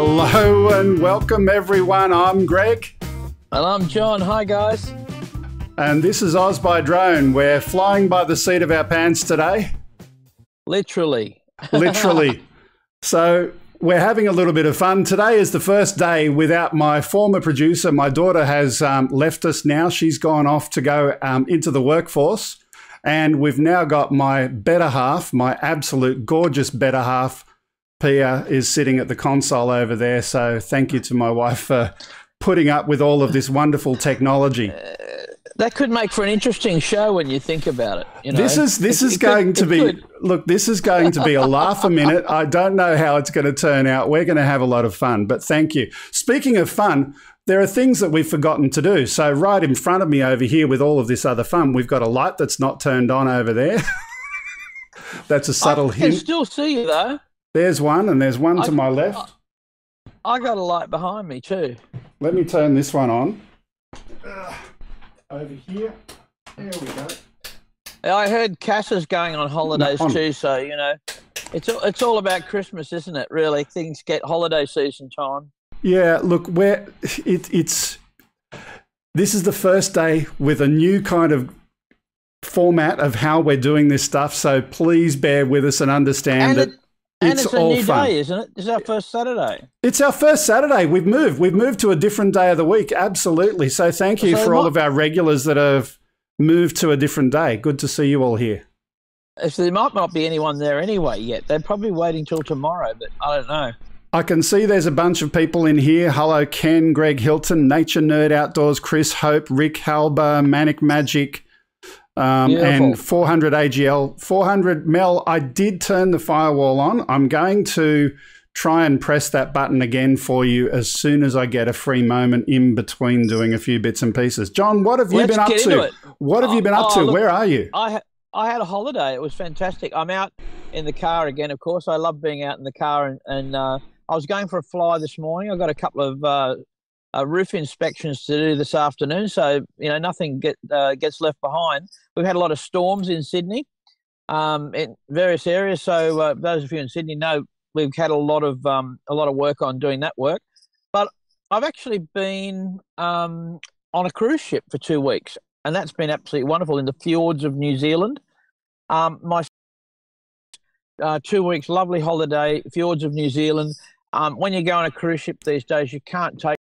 Hello and welcome everyone. I'm Greg. And I'm John. Hi guys. And this is Oz by Drone. We're flying by the seat of our pants today. Literally. Literally. So we're having a little bit of fun. Today is the first day without my former producer. My daughter has left us now. She's gone off to go into the workforce. And we've now got my better half, my absolute gorgeous better half, Pia, is sitting at the console over there. So thank you to my wife for putting up with all of this wonderful technology. That could make for an interesting show when you think about it. You know? This is going to be a laugh a minute. I don't know how it's going to turn out. We're going to have a lot of fun, but thank you. Speaking of fun, there are things that we've forgotten to do. So right in front of me over here with all of this other fun, we've got a light that's not turned on over there. That's a subtle hint. I can still see you though. There's one, and there's one to my left. I got a light behind me too. Let me turn this one on. Over here. There we go. I heard Cass is going on holidays too, so, you know, it's all about Christmas, isn't it, really? Things get holiday season time. Yeah, look, this is the first day with a new kind of format of how we're doing this stuff, so please bear with us and understand that it's a all new fun. Day, isn't it? It's our first Saturday. It's our first Saturday. We've moved to a different day of the week. Absolutely. So thank you for all of our regulars that have moved to a different day. Good to see you all here. So there might not be anyone there anyway yet. They're probably waiting till tomorrow, but I don't know. I can see there's a bunch of people in here. Hello, Ken, Greg Hilton, Nature Nerd Outdoors, Chris Hope, Rick Halber, Manic Magic, and 400 AGL. 400 Mel, I did turn the firewall on. I'm going to try and press that button again for you as soon as I get a free moment in between doing a few bits and pieces. John, what have you been up to? What have you been up to? Look, where are you? I had a holiday. It was fantastic. I'm out in the car again, of course. I love being out in the car, and I was going for a fly this morning. I got a couple of roof inspections to do this afternoon, so you know nothing gets left behind. We've had a lot of storms in Sydney, in various areas. So those of you in Sydney know we've had a lot of work on doing that work. But I've actually been on a cruise ship for 2 weeks, and that's been absolutely wonderful in the fjords of New Zealand. My 2 weeks, lovely holiday, fjords of New Zealand. When you go on a cruise ship these days, you can't take.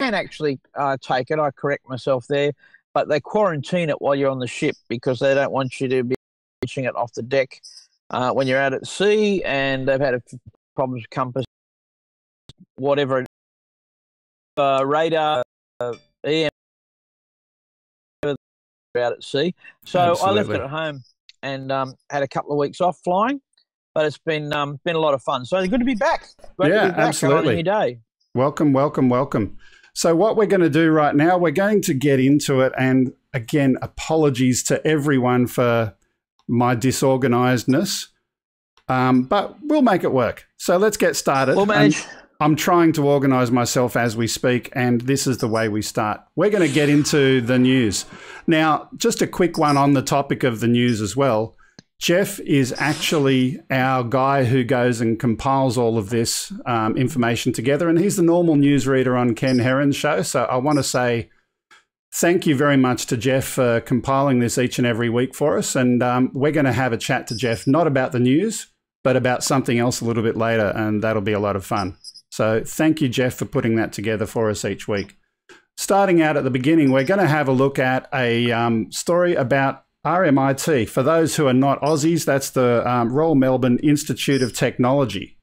You can actually take it. I correct myself there, but they quarantine it while you're on the ship because they don't want you to be reaching it off the deck when you're out at sea. And they've had problems with compass, whatever, radar, EM, out at sea. So absolutely. I left it at home and had a couple of weeks off flying, but it's been a lot of fun. So good to be back. Great to be back absolutely. On a new day. Welcome, welcome, welcome. So what we're going to do right now, we're going to get into it. And again, apologies to everyone for my disorganizedness, but we'll make it work. So let's get started. We'll manage. I'm trying to organize myself as we speak, and this is the way we start. We're going to get into the news. Now, just a quick one on the topic of the news as well. Jeff is actually our guy who goes and compiles all of this information together, and he's the normal newsreader on Ken Heron's show. So I want to say thank you very much to Jeff for compiling this each and every week for us. And we're going to have a chat to Jeff, not about the news, but about something else a little bit later, and that'll be a lot of fun. So thank you, Jeff, for putting that together for us each week. Starting out at the beginning, we're going to have a look at a story about RMIT. For those who are not Aussies, that's the Royal Melbourne Institute of Technology.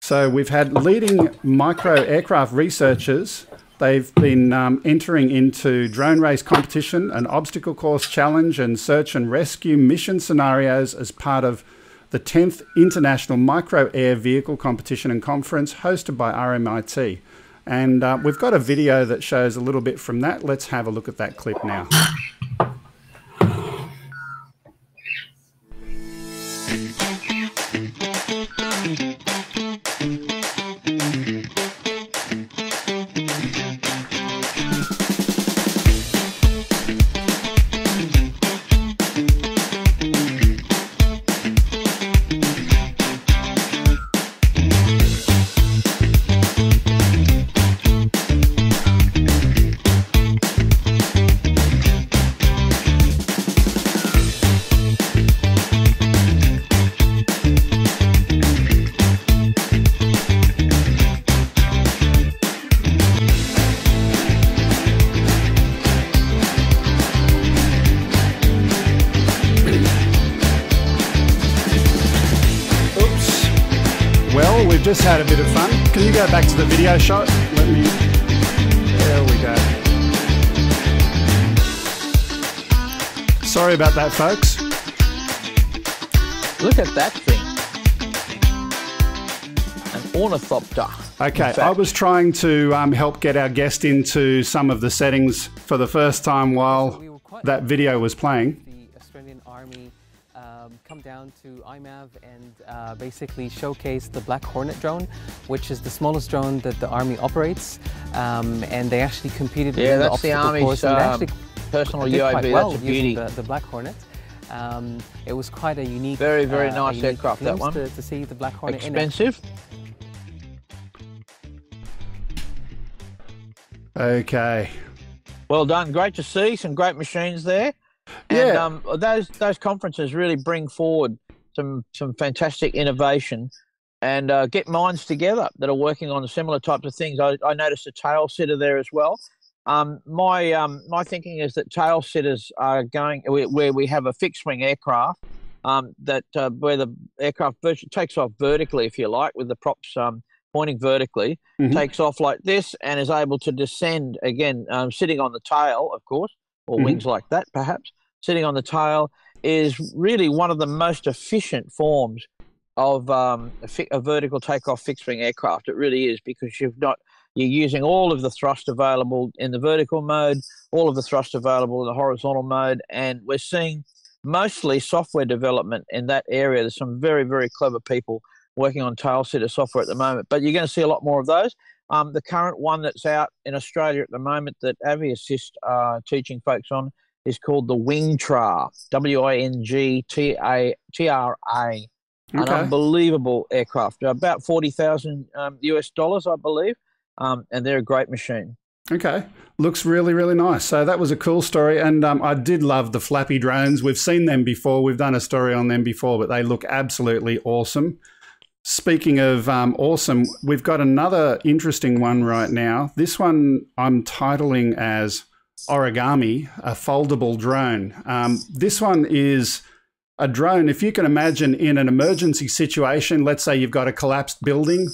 So we've had leading micro aircraft researchers. They've been entering into drone race competition, an obstacle course challenge, and search and rescue mission scenarios as part of the 10th International Micro Air Vehicle Competition and Conference hosted by RMIT. And we've got a video that shows a little bit from that. Let's have a look at that clip now. Well, we've just had a bit of fun. Can you go back to the video shot? Let me... There we go. Sorry about that, folks. Look at that thing. An ornithopter. Okay, I was trying to help get our guest into some of the settings for the first time while that video was playing. The Australian Army come down to IMAV and basically showcase the Black Hornet drone, which is the smallest drone that the Army operates, and they actually competed with that's the Army's personal UAV. Well, that's a beauty. The Black Hornet. It was quite a unique, very nice aircraft. That one to see the Black Hornet. Expensive. Okay. Well done. Great to see some great machines there. Yeah. And those conferences really bring forward some fantastic innovation and get minds together that are working on similar types of things. I noticed a tail sitter there as well. My thinking is that tail sitters are going where we have a fixed wing aircraft that where the aircraft takes off vertically, if you like, with the props pointing vertically, takes off like this and is able to descend again, sitting on the tail, of course, or wings like that, perhaps. Sitting on the tail is really one of the most efficient forms of a vertical takeoff fixed wing aircraft. It really is, because you're using all of the thrust available in the vertical mode, all of the thrust available in the horizontal mode, and we're seeing mostly software development in that area. There's some very clever people working on tail sitter software at the moment, but you're going to see a lot more of those. The current one that's out in Australia at the moment that Aviassist are teaching folks on is called the Wingtra, Wingtra. An unbelievable aircraft, about $40,000 US, I believe, and they're a great machine. Okay, looks really nice. So that was a cool story, and I did love the flappy drones. We've seen them before. We've done a story on them before, but they look absolutely awesome. Speaking of awesome, we've got another interesting one right now. This one I'm titling as ORAGAM, a foldable drone. This one is a drone, if you can imagine, in an emergency situation. Let's say you've got a collapsed building.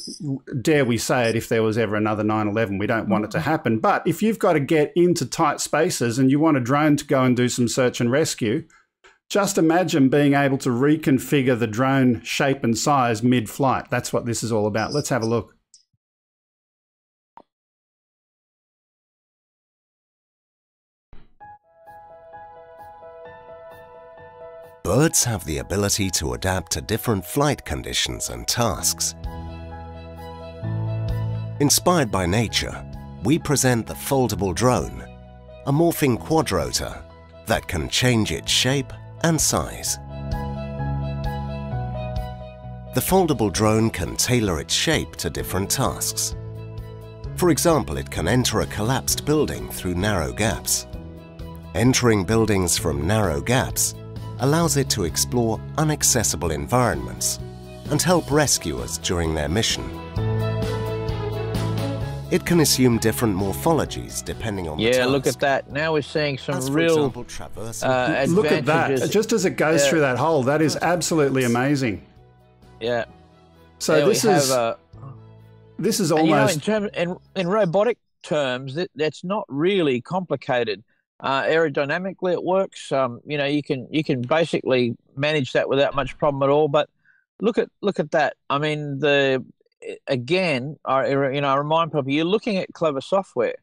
Dare we say it, if there was ever another 9/11, we don't want it to happen. But if you've got to get into tight spaces and you want a drone to go and do some search and rescue, just imagine being able to reconfigure the drone shape and size mid-flight. That's what this is all about. Let's have a look. Birds have the ability to adapt to different flight conditions and tasks. Inspired by nature, we present the foldable drone, a morphing quadrotor that can change its shape and size. The foldable drone can tailor its shape to different tasks. For example, it can enter a collapsed building through narrow gaps. Entering buildings from narrow gaps allows it to explore inaccessible environments and help rescuers during their mission. It can assume different morphologies depending on the task. Look at that. Now we're seeing some real advantages. Look at that. Just as it goes through that hole, that is absolutely amazing. Yeah. So this is almost... in robotic terms, that's not really complicated. Aerodynamically, it works. You can basically manage that without much problem at all. But look at that. I mean, I remind people, you're looking at clever software.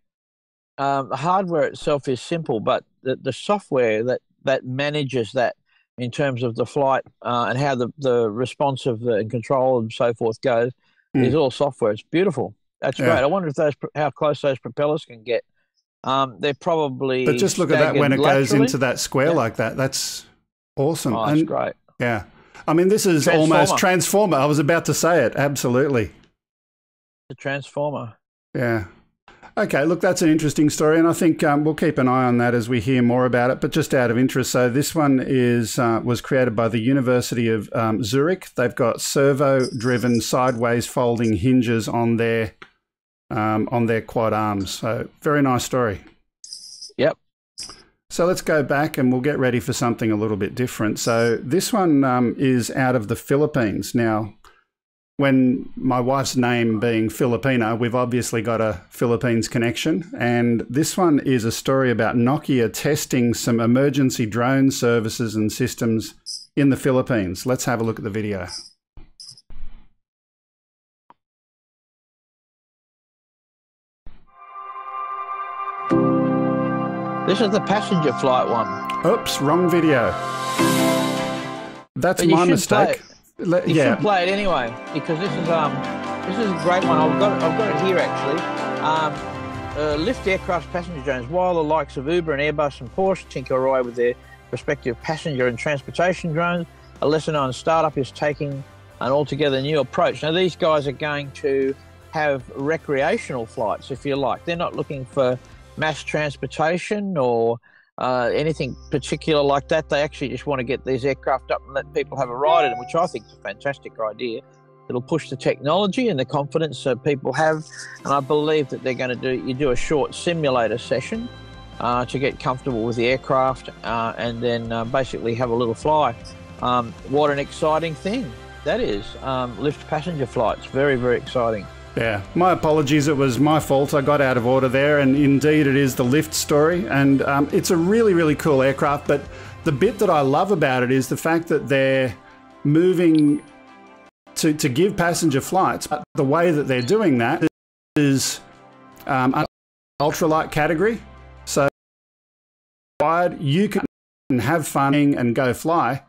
The hardware itself is simple, but the software that manages that in terms of the flight and how the responsive and control and so forth goes is all software. It's beautiful. That's great. I wonder if how close those propellers can get. They're probably... But just look at that when it goes into that square like that. That's awesome. Oh, that's great. Yeah. I mean, this is almost Transformer. I was about to say it. Absolutely. The Transformer. Yeah. Okay, look, that's an interesting story, and I think we'll keep an eye on that as we hear more about it, but just out of interest. So this one was created by the University of Zurich. They've got servo-driven sideways folding hinges on their quad arms. So very nice story. Yep. So let's go back and we'll get ready for something a little bit different. So this one is out of the Philippines. Now, when my wife's name being Filipina, we've obviously got a Philippines connection. And this one is a story about Nokia testing some emergency drone services and systems in the Philippines. Let's have a look at the video. This is the passenger flight one. Oops, wrong video. That's my mistake. You should play it anyway, because this is a great one. I've got it here actually. Lift aircraft passenger drones. While the likes of Uber and Airbus and Porsche tinker away with their respective passenger and transportation drones, a lesser-known startup is taking an altogether new approach. Now, these guys are going to have recreational flights, if you like. They're not looking for mass transportation or anything particular like that. They actually just want to get these aircraft up and let people have a ride in them, which I think is a fantastic idea. It'll push the technology and the confidence that people have, and I believe that they're going to do a short simulator session to get comfortable with the aircraft and then basically have a little fly. What an exciting thing that is. Lift passenger flights, very, very exciting. Yeah, my apologies. It was my fault. I got out of order there, and indeed it is the Lift story, and it's a really, really cool aircraft. But the bit that I love about it is the fact that they're moving to give passenger flights. But the way that they're doing that is ultralight category. So you can have fun and go fly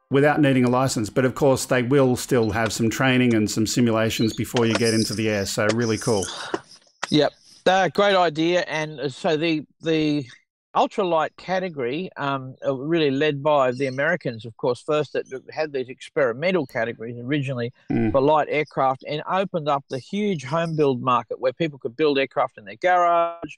without needing a license. But of course, they will still have some training and some simulations before you get into the air. So really cool. Yep, great idea. And so the ultralight category, really led by the Americans, of course, first that had these experimental categories originally for light aircraft, and opened up the huge home build market where people could build aircraft in their garage.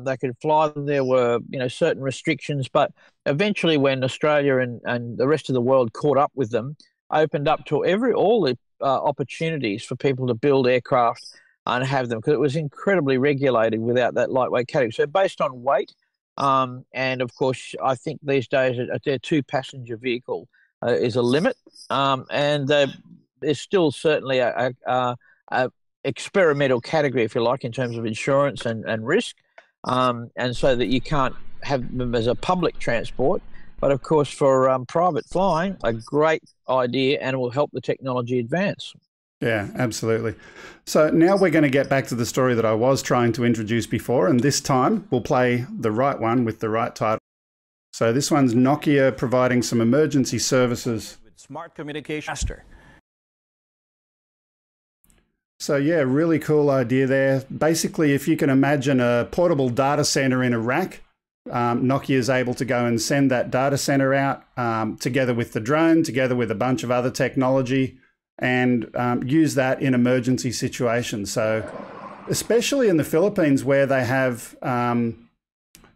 They could fly them. There were, certain restrictions, but eventually when Australia and the rest of the world caught up with them, opened up to all the opportunities for people to build aircraft and have them, because it was incredibly regulated without that lightweight category. So based on weight, and of course, I think these days their two-passenger vehicle is a limit, and there's still certainly a experimental category, if you like, in terms of insurance and risk. And so that you can't have them as a public transport. But of course, for private flying, a great idea, and it will help the technology advance. Yeah, absolutely. So now we're going to get back to the story that I was trying to introduce before, and this time we'll play the right one with the right title. So this one's Nokia providing some emergency services with smart communication master. So yeah, really cool idea there. Basically, if you can imagine a portable data center in a rack, Nokia is able to go and send that data center out together with the drone, together with a bunch of other technology, and use that in emergency situations. So especially in the Philippines, where they have,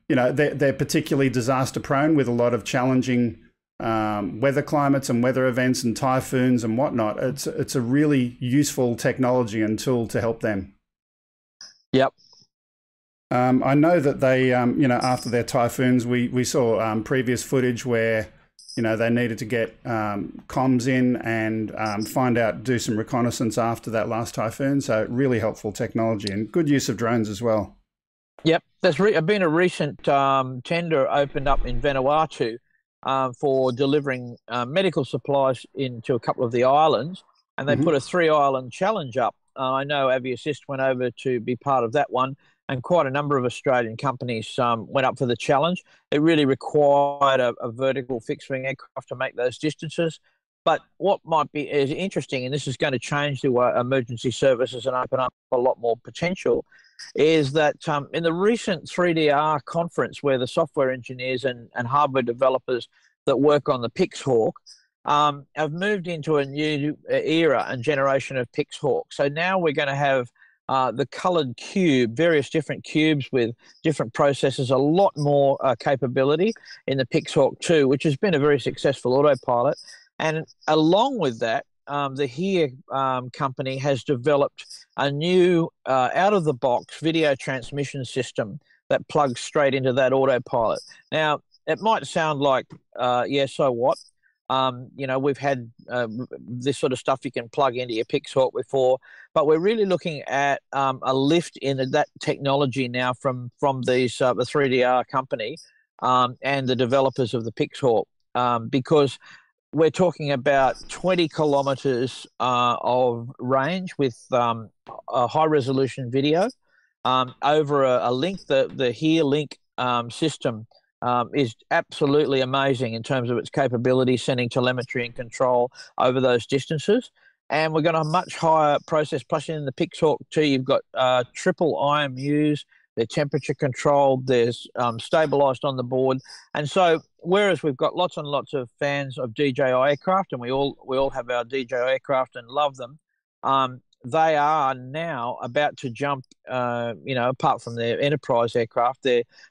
they're particularly disaster prone with a lot of challenging weather climates and weather events and typhoons and whatnot. It's a really useful technology and tool to help them. Yep. I know that they, after their typhoons, we saw previous footage where, they needed to get comms in and do some reconnaissance after that last typhoon. So really helpful technology and good use of drones as well. Yep. There's been a recent tender opened up in Vanuatu for delivering medical supplies into a couple of the islands, and they put a 3-island challenge up. I know Aviassist went over to be part of that one, and quite a number of Australian companies went up for the challenge. It really required a vertical fixed-wing aircraft to make those distances. But what might be is interesting, and this is going to change the emergency services and open up a lot more potential, is that in the recent 3DR conference, where the software engineers and hardware developers that work on the Pixhawk have moved into a new era and generation of Pixhawk. So now we're going to have the coloured cube, various different cubes with different processors, a lot more capability in the Pixhawk 2, which has been a very successful autopilot. And along with that, the HERE company has developed a new out-of-the-box video transmission system that plugs straight into that autopilot. Now, it might sound like, yeah, so what? You know, we've had this sort of stuff you can plug into your Pixhawk before, but we're really looking at a lift in that technology now from these the 3DR company and the developers of the Pixhawk, because we're talking about 20 kilometres of range with a high-resolution video over a link. The Here Link system is absolutely amazing in terms of its capability, sending telemetry and control over those distances. And we're going to have much higher process. Plus, in the Pixhawk too, you've got triple IMUs. They're temperature controlled. They're stabilised on the board. And so, whereas we've got lots and lots of fans of DJI aircraft, and we all have our DJI aircraft and love them, they are now about to jump. You know, apart from their enterprise aircraft,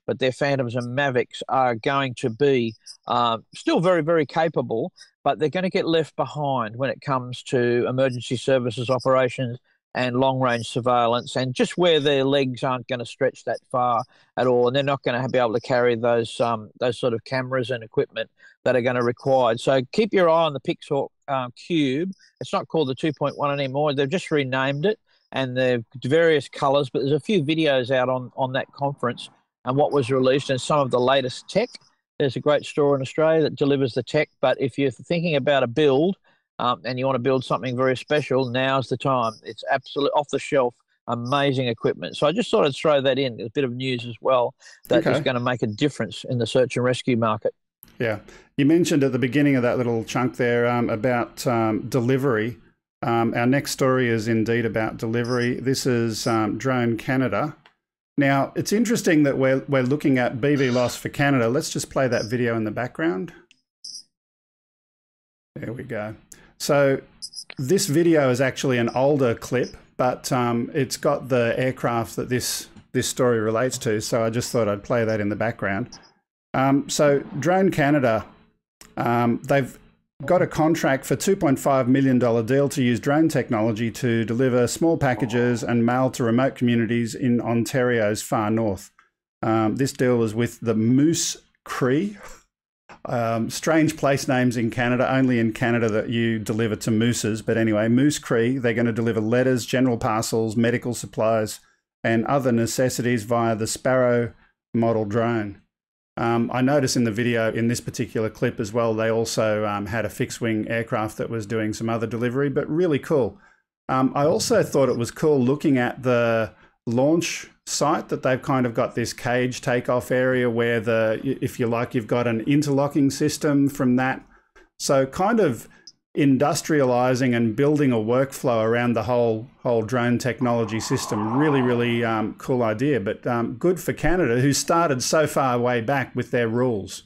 but their Phantoms and Mavics are going to be still very, very capable, but they're going to get left behind when it comes to emergency services operations and long-range surveillance, and just where their legs aren't going to stretch that far at all, and they're not going to be able to carry those sort of cameras and equipment that are going to require. So keep your eye on the Pixhawk Cube. It's not called the 2.1 anymore. They've just renamed it, and they're various colours, but there's a few videos out on that conference and what was released and some of the latest tech. There's a great store in Australia that delivers the tech, but if you're thinking about a build, and you want to build something very special, now's the time. It's absolutely off-the-shelf, amazing equipment. So I just thought I'd throw that in, a bit of news as well, that is going to make a difference in the search and rescue market. Yeah. You mentioned at the beginning of that little chunk there about delivery. Our next story is indeed about delivery. This is Drone Canada. Now, it's interesting that we're looking at BV loss for Canada. Let's just play that video in the background. There we go. So this video is actually an older clip, but it's got the aircraft that this story relates to. So I just thought I'd play that in the background. So Drone Canada, they've got a contract for $2.5 million deal to use drone technology to deliver small packages and mail to remote communities in Ontario's far north. This deal was with the Moose Cree. Strange place names in Canada, only in Canada that you deliver to mooses. But anyway, Moose Cree, they're going to deliver letters, general parcels, medical supplies, and other necessities via the Sparrow model drone. I noticed in the video, in this particular clip as well, they also had a fixed-wing aircraft that was doing some other delivery, but really cool. I also thought it was cool looking at the launch site that they've kind of got this cage takeoff area where if you like, you've got an interlocking system from that. So kind of industrializing and building a workflow around the whole drone technology system. Really, really cool idea, but good for Canada, who started so far way back with their rules.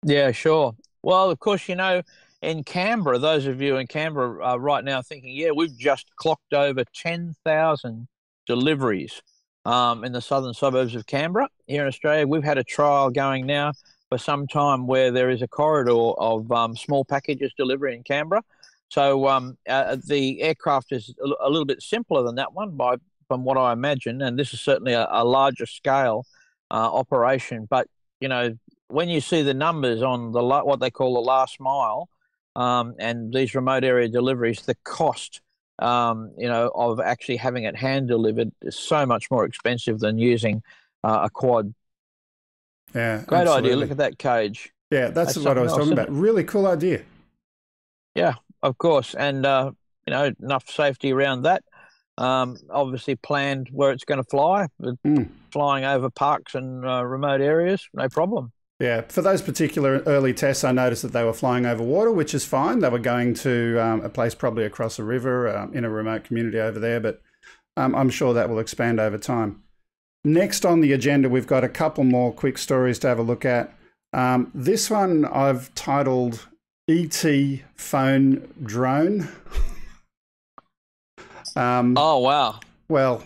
Yeah, sure. Well, of course, you know, in Canberra, those of you in Canberra are right now thinking, yeah, we've just clocked over 10,000 deliveries in the southern suburbs of Canberra. Here in Australia, we've had a trial going now for some time where there is a corridor of small packages delivery in Canberra. So the aircraft is a little bit simpler than that one from what I imagine, and this is certainly a larger scale operation. But, you know, when you see the numbers on what they call the last mile and these remote area deliveries, the cost you know, of actually having it hand delivered is so much more expensive than using a quad. Yeah, great absolutely. idea. Look at that cage. Yeah, that's what I was talking about. Really cool idea. Yeah, of course, and you know, enough safety around that. Obviously planned where it's going to fly, flying over parks and remote areas, no problem. Yeah, for those particular early tests, I noticed that they were flying over water, which is fine. They were going to a place probably across a river in a remote community over there, but I'm sure that will expand over time. Next on the agenda, we've got a couple more quick stories to have a look at. This one I've titled ET Phone Drone. Oh, wow. Well,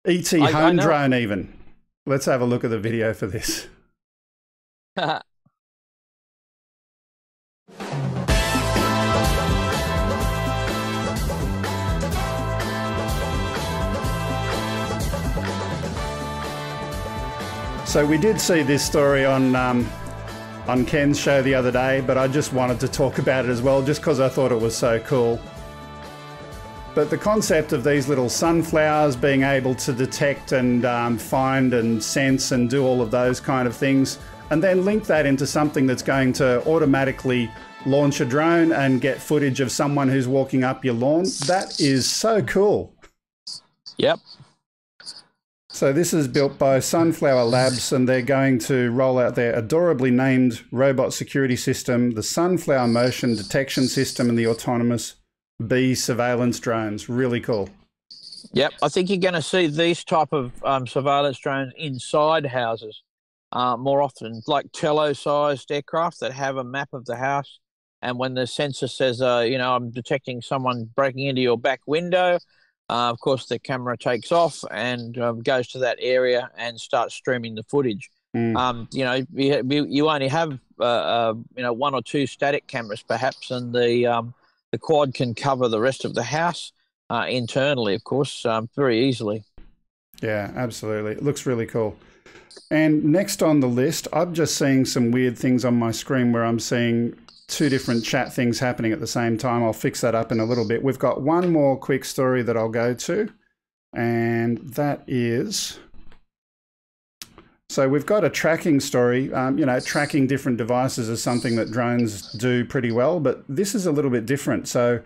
ET Home Drone even. Let's have a look at the video for this. So we did see this story on on Ken's show the other day, but I just wanted to talk about it as well, just because I thought it was so cool. But the concept of these little sunflowers being able to detect and find and sense and do all of those kind of things, and then link that into something that's going to automatically launch a drone and get footage of someone who's walking up your lawn, that is so cool. Yep. So this is built by Sunflower Labs, and they're going to roll out their adorably named robot security system, the Sunflower Motion Detection System, and the autonomous bee surveillance drones. Really cool. Yep, I think you're going to see these type of surveillance drones inside houses more often, like Tello-sized aircraft that have a map of the house. And when the sensor says, you know, I'm detecting someone breaking into your back window, of course, the camera takes off and goes to that area and starts streaming the footage. You know, you only have, you know, 1 or 2 static cameras perhaps, and the quad can cover the rest of the house internally, of course, very easily. Yeah, absolutely. It looks really cool. And next on the list, I'm just seeing some weird things on my screen where I'm seeing 2 different chat things happening at the same time. I'll fix that up in a little bit. We've got one more quick story that I'll go to, and that is... So we've got a tracking story. You know, tracking different devices is something that drones do pretty well, but this is a little bit different. So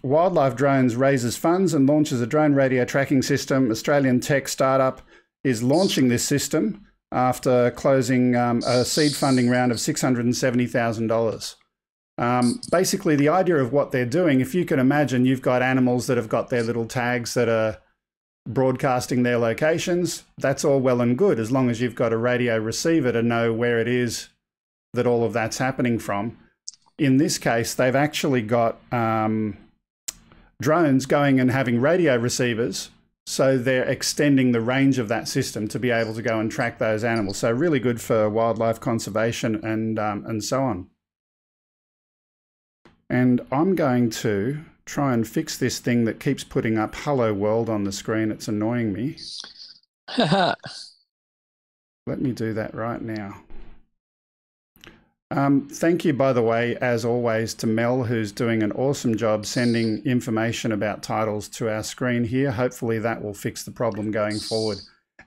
Wildlife Drones raises funds and launches a drone radio tracking system. Australian tech startup is launching this system after closing a seed funding round of $670,000. Basically, the idea of what they're doing, if you can imagine, you've got animals that have got their little tags that are broadcasting their locations. That's all well and good, as long as you've got a radio receiver to know where it is that all of that's happening from. In this case, they've actually got drones going and having radio receivers, so they're extending the range of that system to be able to go and track those animals. So really good for wildlife conservation and so on. And I'm going to try and fix this thing that keeps putting up "Hello World" on the screen. It's annoying me. Let me do that right now. Thank you, by the way, as always, to Mel, who's doing an awesome job sending information about titles to our screen here. Hopefully that will fix the problem going forward.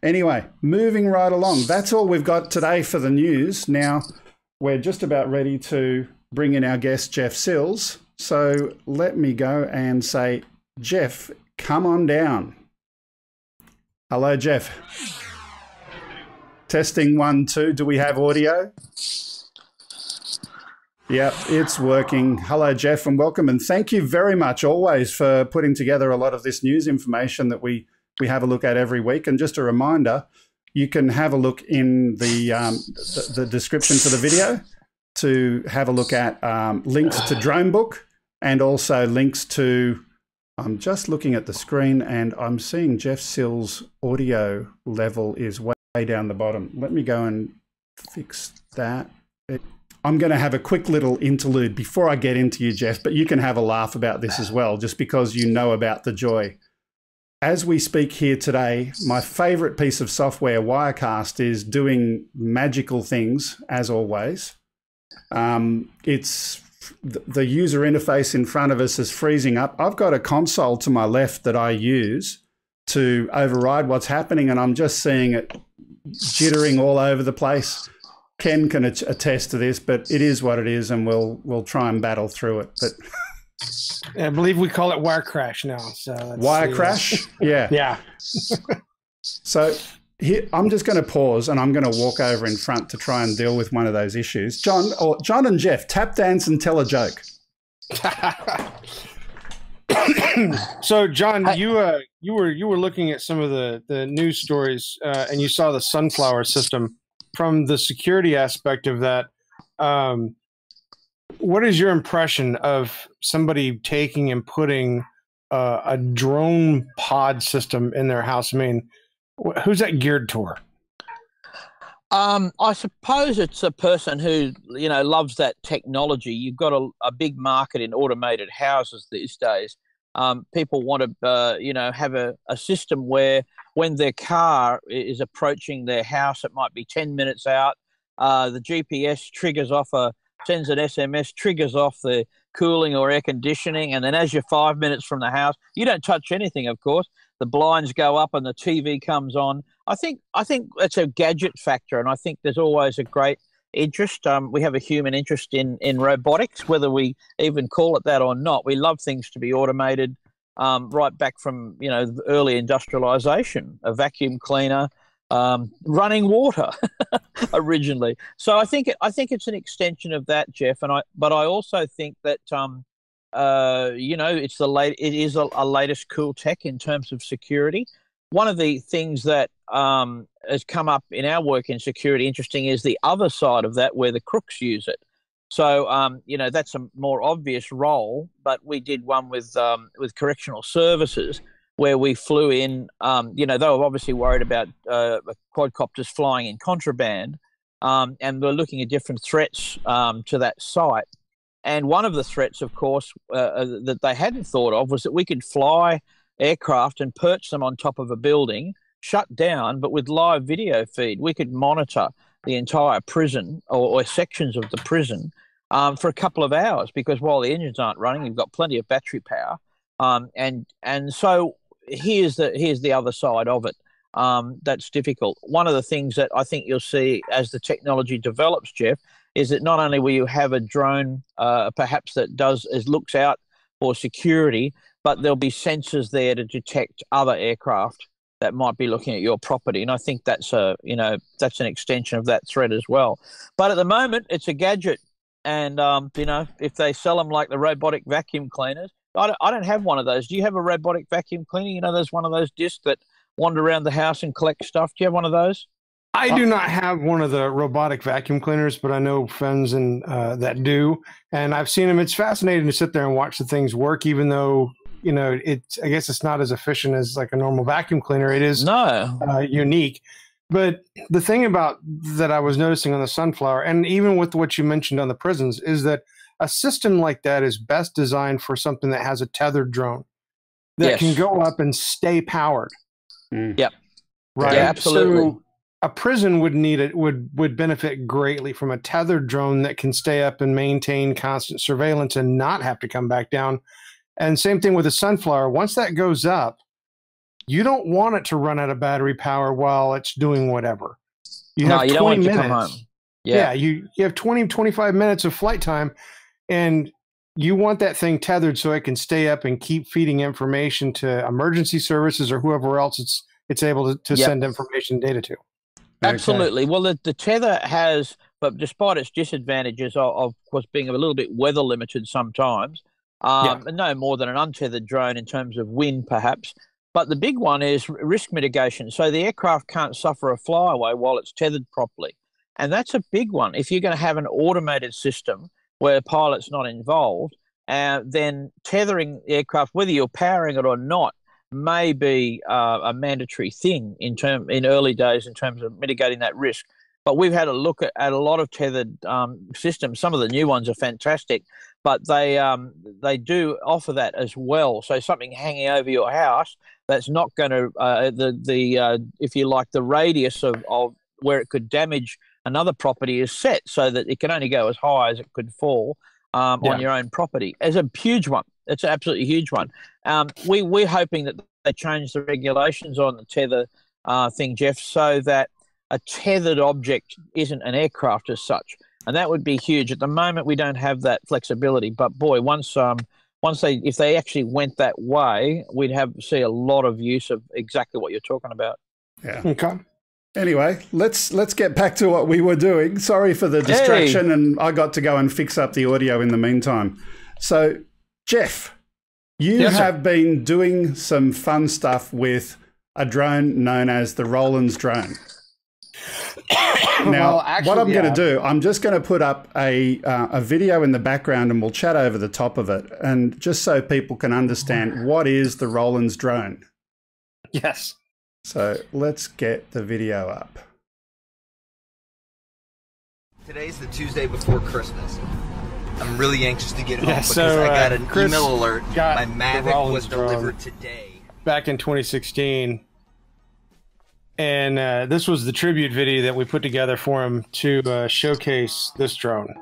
Anyway, moving right along. That's all we've got today for the news. Now, we're just about ready to bring in our guest, Jeff Sills. So let me go and say, Jeff, come on down. Hello, Jeff. Testing 1, 2. Do we have audio? Yep, it's working. Hello, Jeff, and welcome. And thank you very much always for putting together a lot of this news information that we have a look at every week. And just a reminder, you can have a look in the description for the video to have a look at links to Dronebook and also links to, I'm just looking at the screen and I'm seeing Jeff Sills' audio level is way down the bottom. Let me go and fix that. I'm going to have a quick little interlude before I get into you, Jeff, but you can have a laugh about this as well, just because you know about the joy. As we speak here today, my favorite piece of software, Wirecast, is doing magical things, as always. It's the user interface in front of us is freezing up. I've got a console to my left that I use to override what's happening, and I'm just seeing it jittering all over the place. Ken can attest to this, but it is what it is, and we'll try and battle through it. But I believe we call it wire crash now. So wire crash, yeah, yeah. So here, I'm just going to pause, and I'm going to walk over in front to try and deal with one of those issues. John and Jeff, tap dance and tell a joke. So, John, you were looking at some of the news stories, and you saw the sunflower system. From the security aspect of that, what is your impression of somebody taking and putting a drone pod system in their house? I mean, who's that geared toward? I suppose it's a person who, you know, loves that technology. You've got a big market in automated houses these days. People want to, you know, have a system where when their car is approaching their house, it might be 10 minutes out, the GPS triggers off sends an SMS, triggers off the cooling or air conditioning, and then as you're 5 minutes from the house, you don't touch anything, of course. The blinds go up and the TV comes on. I think it's a gadget factor, and I think there's always a great interest. We have a human interest in robotics, whether we even call it that or not. We love things to be automated, right back from early industrialization, a vacuum cleaner, running water originally. So I think it's an extension of that, Jeff. But I also think that it is a latest cool tech in terms of security. One of the things that has come up in our work in security, interesting, is the other side of that, where the crooks use it. So that's a more obvious role. But we did one with correctional services, where we flew in, they were obviously worried about quadcopters flying in contraband, and we're looking at different threats to that site. And one of the threats, of course, that they hadn't thought of was that we could fly aircraft and perch them on top of a building, shut down, but with live video feed, we could monitor the entire prison or sections of the prison for a couple of hours, because while the engines aren't running, you've got plenty of battery power. And so here's the other side of it. That's difficult. One of the things that I think you'll see as the technology develops, Jeff, is that not only will you have a drone perhaps that looks out for security, but there'll be sensors there to detect other aircraft that might be looking at your property. And I think that's an extension of that threat as well. But at the moment, it's a gadget. And, if they sell them like the robotic vacuum cleaners, I don't have one of those. Do you have a robotic vacuum cleaner? There's one of those discs that wander around the house and collect stuff. Do you have one of those? I do not have one of the robotic vacuum cleaners, but I know friends that do. And I've seen them. It's fascinating to sit there and watch the things work, even though, I guess it's not as efficient as like a normal vacuum cleaner. It is unique. But the thing about that I was noticing on the Sunflower, and even with what you mentioned on the prisons, is that a system like that is best designed for something that has a tethered drone that can go up and stay powered. Yep. Right. Yeah, absolutely. So a prison would benefit greatly from a tethered drone that can stay up and maintain constant surveillance and not have to come back down. And same thing with the Sunflower. Once that goes up, you don't want it to run out of battery power while it's doing whatever. You don't want it to come home. Yeah, you have 20, 25 minutes of flight time, and you want that thing tethered so it can stay up and keep feeding information to emergency services or whoever else it's able to send information data to. Absolutely. Well, the tether has, but despite its disadvantages of course being a little bit weather limited sometimes, no more than an untethered drone in terms of wind perhaps. But the big one is risk mitigation. So the aircraft can't suffer a flyaway while it's tethered properly. And that's a big one. If you're going to have an automated system where a pilot's not involved, then tethering the aircraft, whether you're powering it or not, may be a mandatory thing in early days in terms of mitigating that risk. But we've had a look at a lot of tethered systems. Some of the new ones are fantastic, but they do offer that as well. So something hanging over your house that's not going to if you like, the radius of where it could damage another property is set so that it can only go as high as it could fall on your own property. It's a huge one. It's an absolutely huge one. We're hoping that they change the regulations on the tether thing, Jeff, so that a tethered object isn't an aircraft as such, and that would be huge. At the moment, we don't have that flexibility, but boy, if they actually went that way, we'd see a lot of use of exactly what you're talking about. Yeah. Okay. Anyway, let's get back to what we were doing. Sorry for the distraction, and I got to go and fix up the audio in the meantime. So, Jeff, you have been doing some fun stuff with a drone known as the Roland's drone. Now, what I'm going to do, I'm just going to put up a video in the background and we'll chat over the top of it. And just so people can understand, what is the Roland's drone? Yes. So let's get the video up. Today's the Tuesday before Christmas. I'm really anxious to get home because so, I got an Chris email alert. got My the Mavic Roland's was delivered drone today. back in 2016. And this was the tribute video that we put together for him to showcase this drone.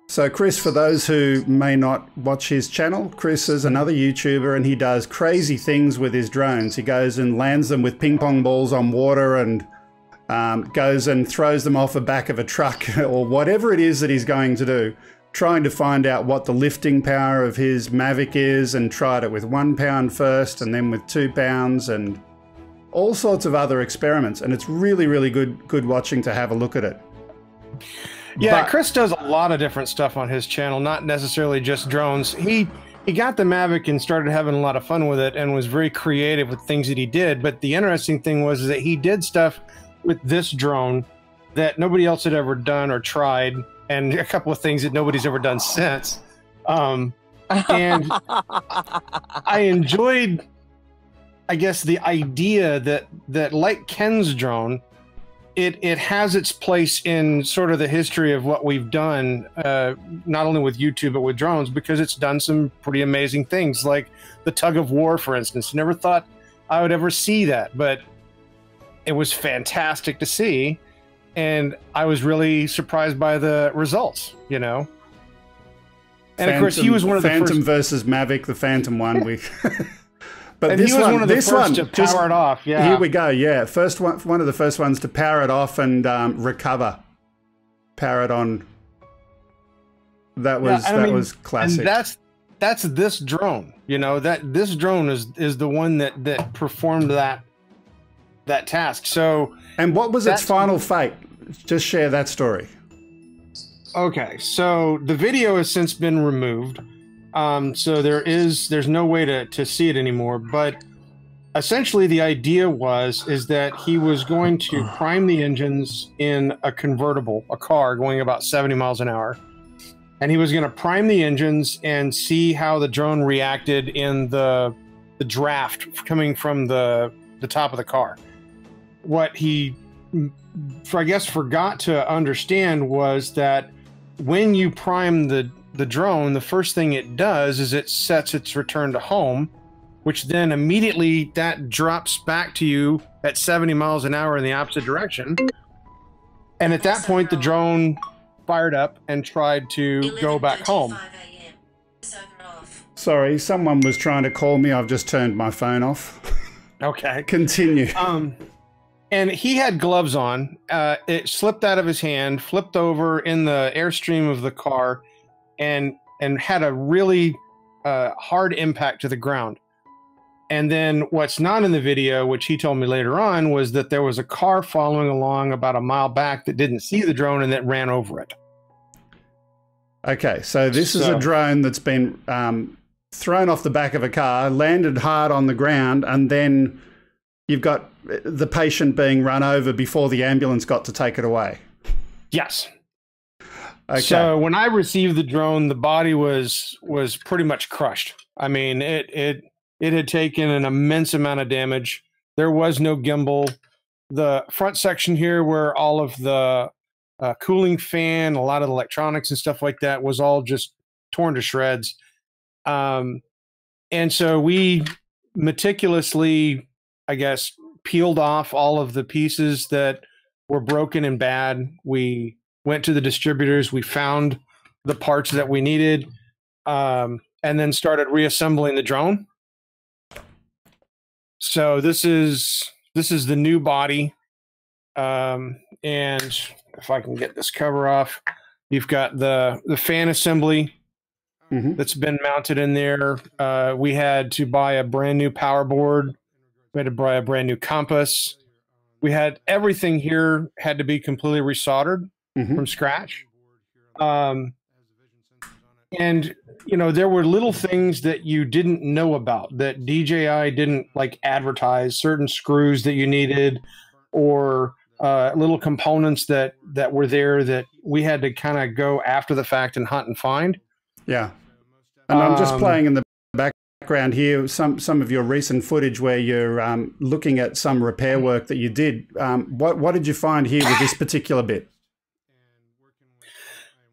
So Chris, for those who may not watch his channel, Chris is another YouTuber and he does crazy things with his drones. He goes and lands them with ping pong balls on water and goes and throws them off the back of a truck or whatever it is that he's going to do, trying to find out what the lifting power of his Mavic is, and tried it with 1 pound first and then with 2 pounds and all sorts of other experiments. And it's really, really good watching to have a look at it. Yeah, Chris does a lot of different stuff on his channel, not necessarily just drones. He got the Mavic and started having a lot of fun with it and was very creative with things that he did. But the interesting thing was that he did stuff with this drone that nobody else had ever done or tried, and a couple of things that nobody's ever done since. And I enjoyed, I guess, the idea that like Ken's drone, it has its place in sort of the history of what we've done, not only with YouTube, but with drones, because it's done some pretty amazing things, like the tug of war, for instance. Never thought I would ever see that, but it was fantastic to see. And I was really surprised by the results, you know? And Phantom, of course, he was one of the Phantom first versus Mavic, the Phantom one. But and this he was one, one of the this first one, to power it off. Yeah. Here we go. Yeah, one of the first ones to power it off and recover. Power it on. That was was classic. And that's this drone. You know, that this drone is the one that performed that task. So, and what was its final fate? Just share that story. Okay, so the video has since been removed. So there's no way to see it anymore, but essentially the idea is that he was going to prime the engines in a convertible, a car going about 70 miles an hour. And he was going to prime the engines and see how the drone reacted in the draft coming from the top of the car. What he, I guess, forgot to understand was that when you prime the drone, the first thing it does is it sets its return to home, which then immediately that drops back to you at 70 miles an hour in the opposite direction. And at that point, the drone fired up and tried to go back home. Sorry, someone was trying to call me. I've just turned my phone off. Okay. Continue. And he had gloves on. It slipped out of his hand, flipped over in the airstream of the car, and had a really hard impact to the ground. And then what's not in the video, which he told me later on, was that there was a car following along about a mile back that didn't see the drone and that ran over it. Okay, so this is a drone that's been thrown off the back of a car, landed hard on the ground, and then you've got the patient being run over before the ambulance got to take it away. Yes. Okay. So when I received the drone, the body was pretty much crushed. I mean, it had taken an immense amount of damage. There was no gimbal. The front section here, where all of the cooling fan, a lot of the electronics and stuff like that, was all just torn to shreds. And so we meticulously, I guess, peeled off all of the pieces that were broken and bad. We went to the distributors. We found the parts that we needed, and then started reassembling the drone. So this is the new body, and if I can get this cover off, you've got the fan assembly that's been mounted in there. We had to buy a brand new power board. We had to buy a brand new compass. We had everything here had to be completely resoldered from scratch. And, you know, there were little things that you didn't know about, that DJI didn't like advertise, certain screws that you needed, or little components that were there that we had to kind of go after the fact and hunt and find. Yeah. And I'm just playing in the background here some of your recent footage where you're looking at some repair work that you did. What did you find here with this particular bit?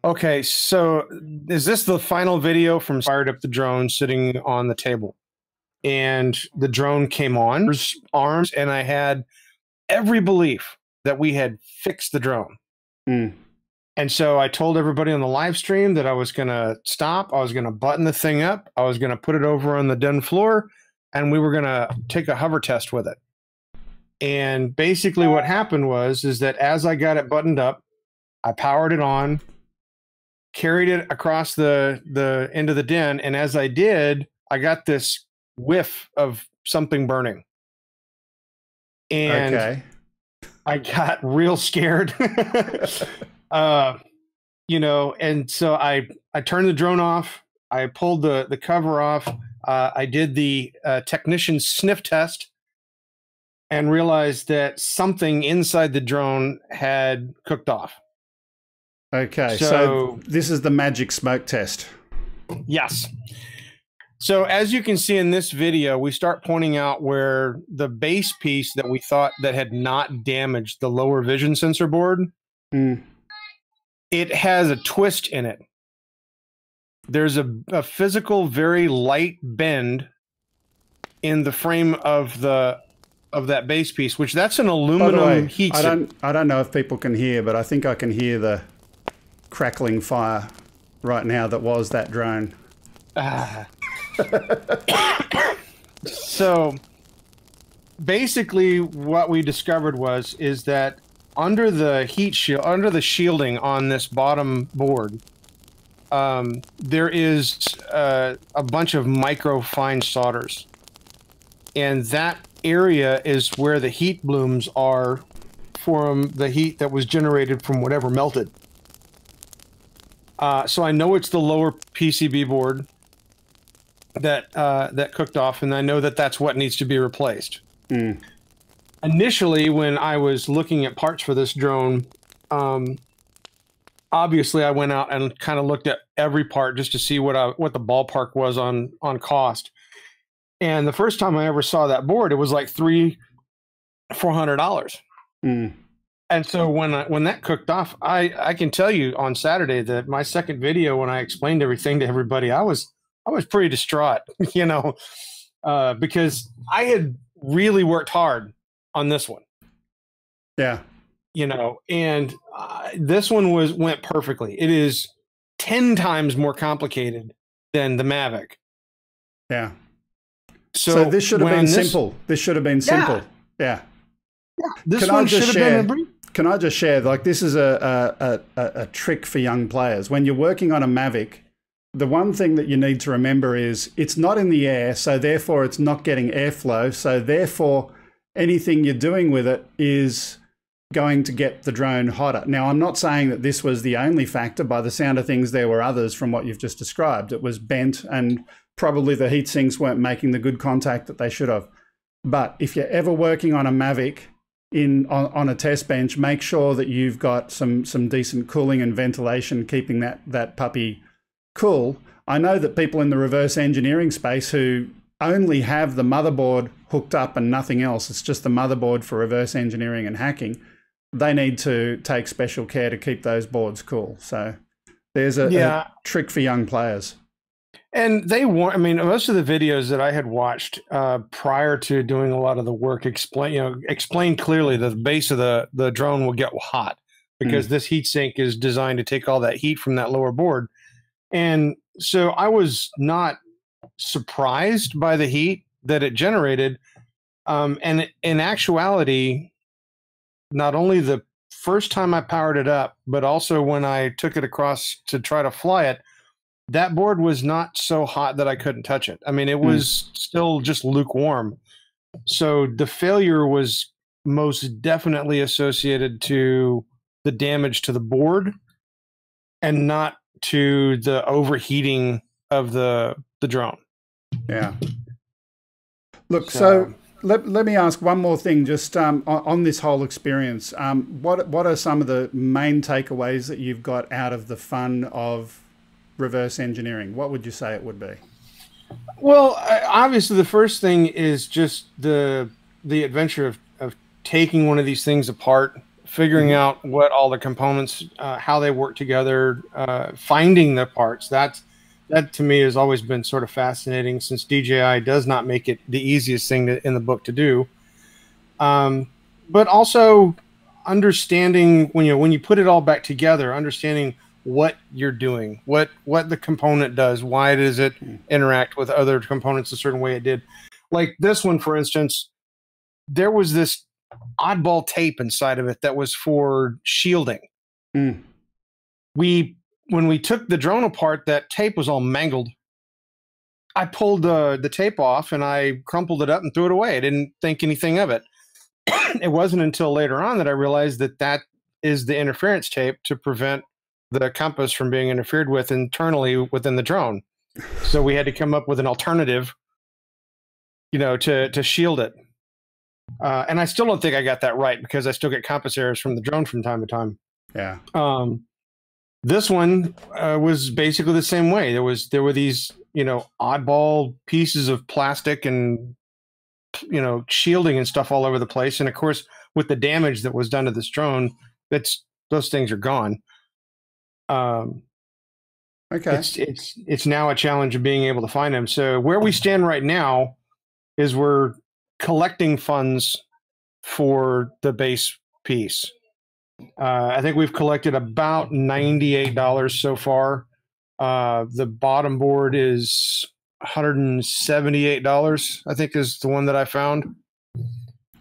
Okay, so is this the final video from Fired Up the Drone sitting on the table? and the drone came on, arms, and I had every belief that we had fixed the drone. Mm. And so I told everybody on the live stream that I was going to stop. I was going to button the thing up. I was going to put it over on the den floor, and we were going to take a hover test with it. And basically what happened is that as I got it buttoned up, I powered it on, carried it across the end of the den. And as I did, I got this whiff of something burning. And Okay. I got real scared. You know, and so I turned the drone off. I pulled the cover off. I did the technician sniff test and realized that something inside the drone had cooked off. Okay, so this is the magic smoke test. Yes. So as you can see in this video, we start pointing out where the base piece that we thought that had not damaged the lower vision sensor board, it has a twist in it. There's a physical, very light bend in the frame of that base piece, which that's an aluminum heat sink. I don't know if people can hear, but I think I can hear the crackling fire right now that was that drone. So basically what we discovered is that under the heat shield, under the shielding on this bottom board, there is a bunch of micro fine solders, and that area is where the heat blooms are from the heat that was generated from whatever melted. So I know it's the lower PCB board that cooked off, and I know that that's what needs to be replaced. Initially, when I was looking at parts for this drone, obviously I went out and kind of looked at every part just to see what the ballpark was on cost. And the first time I ever saw that board, it was like $400. And so when that cooked off, I can tell you on Saturday that my second video, when I explained everything to everybody, I was pretty distraught, you know, because I had really worked hard on this one. Yeah. You know, and this one went perfectly. It is 10 times more complicated than the Mavic. Yeah. So this should have been simple. This should have been simple. Yeah. This one should have been Can I just share, like, this is a trick for young players. When you're working on a Mavic, the one thing that you need to remember is it's not in the air, so therefore it's not getting airflow. So therefore, anything you're doing with it is going to get the drone hotter. Now, I'm not saying that this was the only factor. By the sound of things, there were others from what you've just described. It was bent, and probably the heat sinks weren't making the good contact that they should have. But if you're ever working on a Mavic on a test bench, make sure that you've got some decent cooling and ventilation, keeping that puppy cool. I know that people in the reverse engineering space who only have the motherboard hooked up and nothing else, it's just the motherboard for reverse engineering and hacking, they need to take special care to keep those boards cool. So there's a trick for young players. And they want, I mean, most of the videos that I had watched prior to doing a lot of the work explain clearly that the base of the drone will get hot because this heat sink is designed to take all that heat from that lower board. And so I was not surprised by the heat that it generated. And in actuality, not only the first time I powered it up, but also when I took it across to try to fly it, that board was not so hot that I couldn't touch it. I mean, it was still just lukewarm. So the failure was most definitely associated to the damage to the board and not to the overheating of the drone. Yeah. Look, so let me ask one more thing just on this whole experience. What are some of the main takeaways that you've got out of the fun of reverse engineering? What would you say it would be? Well, obviously the first thing is just the adventure of taking one of these things apart, figuring out what all the components, how they work together, finding the parts. That's that to me has always been sort of fascinating, since DJI does not make it the easiest thing in the book to do. But also understanding when you put it all back together, understanding what you're doing, what the component does, why does it interact with other components a certain way it did. Like this one, for instance, there was this oddball tape inside of it that was for shielding. When we took the drone apart, that tape was all mangled. I pulled the tape off and I crumpled it up and threw it away. I didn't think anything of it. It wasn't until later on that I realized that is the interference tape to prevent the compass from being interfered with internally within the drone. So we had to come up with an alternative, to shield it. And I still don't think I got that right, because I still get compass errors from the drone from time to time. Yeah. This one was basically the same way. There were these, oddball pieces of plastic and, shielding and stuff all over the place. And of course, with the damage that was done to this drone, those things are gone. Okay. It's now a challenge of being able to find them. So where we stand right now is we're collecting funds for the base piece. I think we've collected about $98 so far. The bottom board is $178, I think, is the one that I found.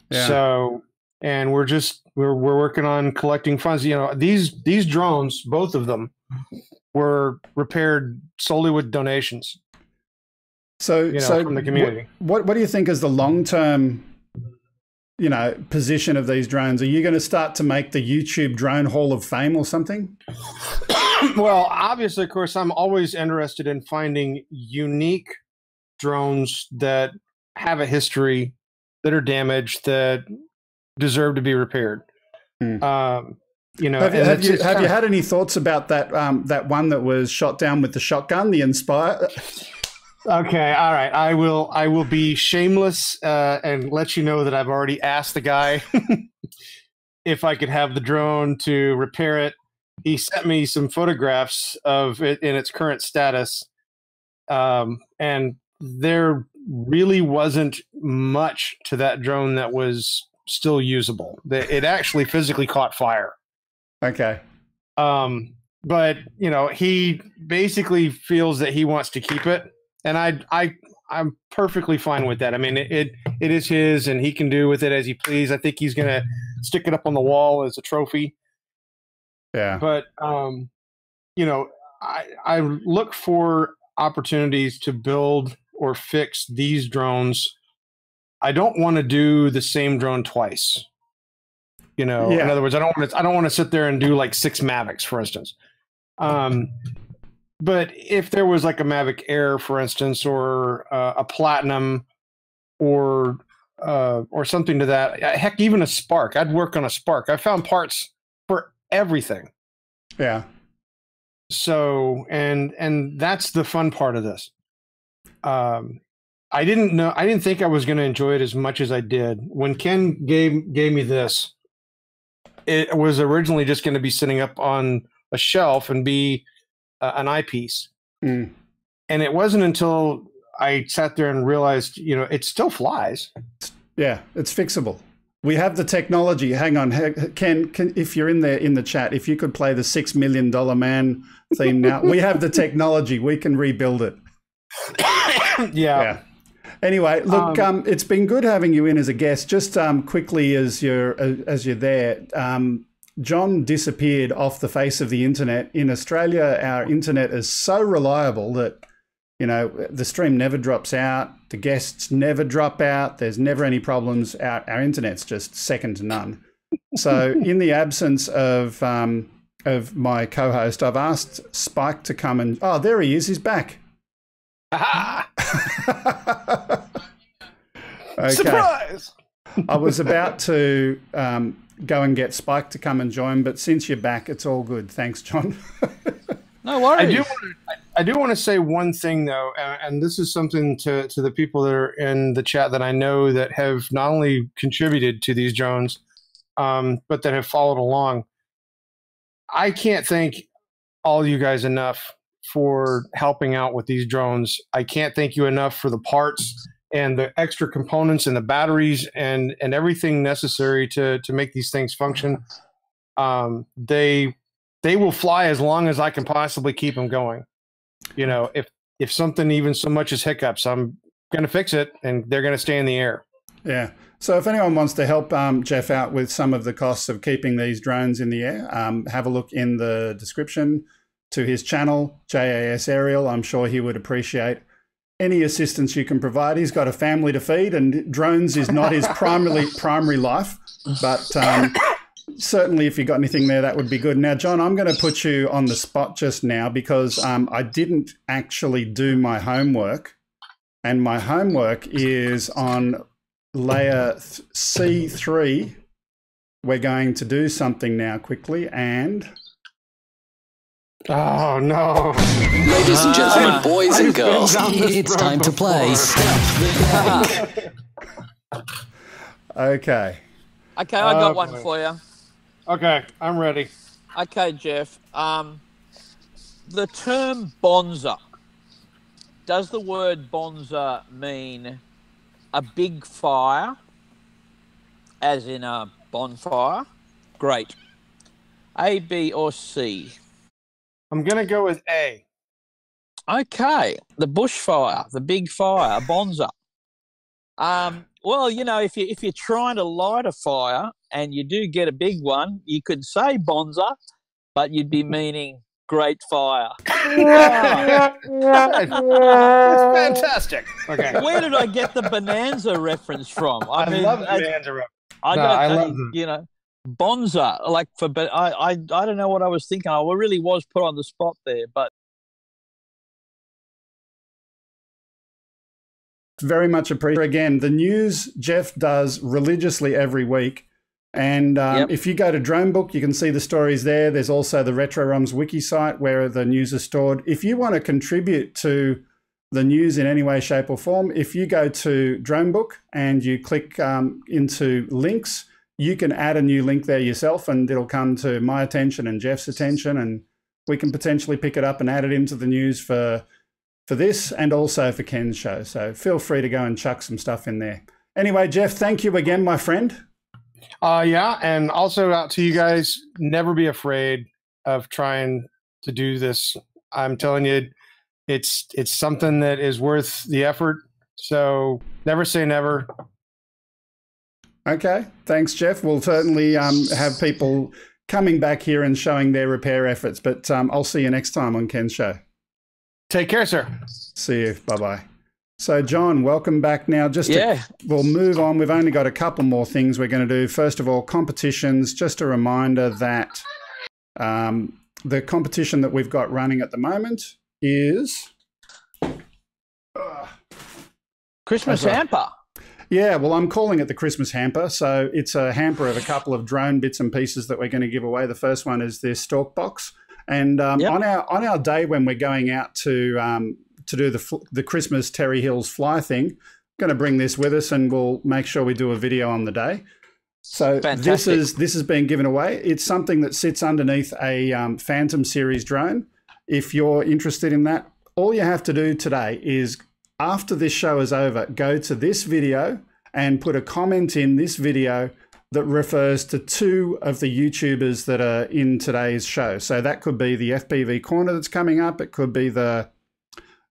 Yeah. So, and we're working on collecting funds. These drones, both of them, were repaired solely with donations. So from the community. What do you think is the long-term, position of these drones? Are you going to start to make the YouTube Drone Hall of Fame or something? Well, obviously, of course, I'm always interested in finding unique drones that have a history, that are damaged, that deserve to be repaired. Have you had any thoughts about that one that was shot down with the shotgun, the Inspire? Okay, all right. I will be shameless and let you know that I've already asked the guy if I could have the drone to repair it. He sent me some photographs of it in its current status, and there really wasn't much to that drone that was still usable. It actually physically caught fire. Okay. But he basically feels that he wants to keep it. And I'm perfectly fine with that. I mean, it is his, and he can do with it as he please. I think he's going to stick it up on the wall as a trophy. Yeah. But, I look for opportunities to build or fix these drones. I don't want to do the same drone twice. In other words, I don't want to sit there and do like 6 Mavics, for instance. But if there was like a Mavic Air, for instance, or a Platinum, or something to that, heck, even a Spark, I'd work on a Spark. I found parts for everything. Yeah. So, and that's the fun part of this. I didn't think I was going to enjoy it as much as I did. When Ken gave me this, it was originally just going to be sitting up on a shelf and be an eyepiece. And it wasn't until I sat there and realized, it still flies. Yeah, it's fixable. We have the technology. Hang on, Ken, if you're in there in the chat, if you could play the $6 Million Man theme now. We have the technology. We can rebuild it. Yeah. Anyway, look, it's been good having you in as a guest. Just quickly, as you're there, John disappeared off the face of the internet. In Australia, our internet is so reliable that, the stream never drops out. The guests never drop out. There's never any problems. Our internet's just second to none. So in the absence of my co-host, I've asked Spike to come and... Oh, there he is. He's back. Okay. Surprise! I was about to go and get Spike to come and join, but since you're back, it's all good. Thanks, John. No worries. I do want to say one thing, though, and this is something to the people that are in the chat that I know that have not only contributed to these drones, but that have followed along. I can't thank all you guys enough for helping out with these drones. I can't thank you enough for the parts and the extra components and the batteries and everything necessary to make these things function. They will fly as long as I can possibly keep them going. You know, if something even so much as hiccups, I'm going to fix it and they're going to stay in the air. Yeah. So if anyone wants to help Jeff out with some of the costs of keeping these drones in the air, have a look in the description to his channel, JAS Aerial. I'm sure he would appreciate any assistance you can provide. He's got a family to feed, and drones is not his primary life, but certainly if you got anything there, that would be good. Now, John, I'm going to put you on the spot just now because I didn't actually do my homework, and my homework is on layer C3. We're going to do something now quickly, and... Oh, no. Ladies and gentlemen, boys and girls, it's time to play. Okay. Okay, I got one for you. Okay, I'm ready. Okay, Jeff. The term bonza. Does the word bonza mean a big fire, as in a bonfire? Great. A, B, or C? I'm going to go with A. Okay, the bushfire, the big fire, bonza. Well, you know, if you're trying to light a fire and you do get a big one, you could say bonza, but you'd be meaning great fire. That's fantastic. Okay. Where did I get the bonanza reference from? I love the bonanza reference. I love them. You know, bonza, like but I don't know what I was thinking. I really was put on the spot there, but very much appreciate. Again, the news Jeff does religiously every week. And if you go to Dronebook, you can see the stories there. There's also the RetroRoms wiki site where the news is stored. If you want to contribute to the news in any way, shape or form, if you go to Dronebook and you click into links, you can add a new link there yourself and it'll come to my attention and Jeff's attention, and we can potentially pick it up and add it into the news for this and also for Ken's show. So feel free to go and chuck some stuff in there. Anyway, Jeff, thank you again, my friend. Yeah, and also out to you guys, never be afraid of trying to do this. I'm telling you, it's something that is worth the effort. So never say never. Okay, thanks, Jeff. We'll certainly have people coming back here and showing their repair efforts, but I'll see you next time on Ken's show. Take care, sir. See you. Bye-bye. So, John, welcome back now. We'll move on. We've only got a couple more things we're going to do. First of all, competitions. Just a reminder that the competition that we've got running at the moment is... Christmas hamper. Yeah, well, I'm calling it the Christmas hamper. So it's a hamper of a couple of drone bits and pieces that we're going to give away. The first one is this stalk box. And on our day when we're going out to do the Christmas Terry Hills fly thing, I'm going to bring this with us and we'll make sure we do a video on the day. So this is being given away. It's something that sits underneath a Phantom series drone. If you're interested in that, all you have to do today is, after this show is over, go to this video and put a comment in this video that refers to two of the YouTubers that are in today's show. So that could be the FPV Corner that's coming up. It could be the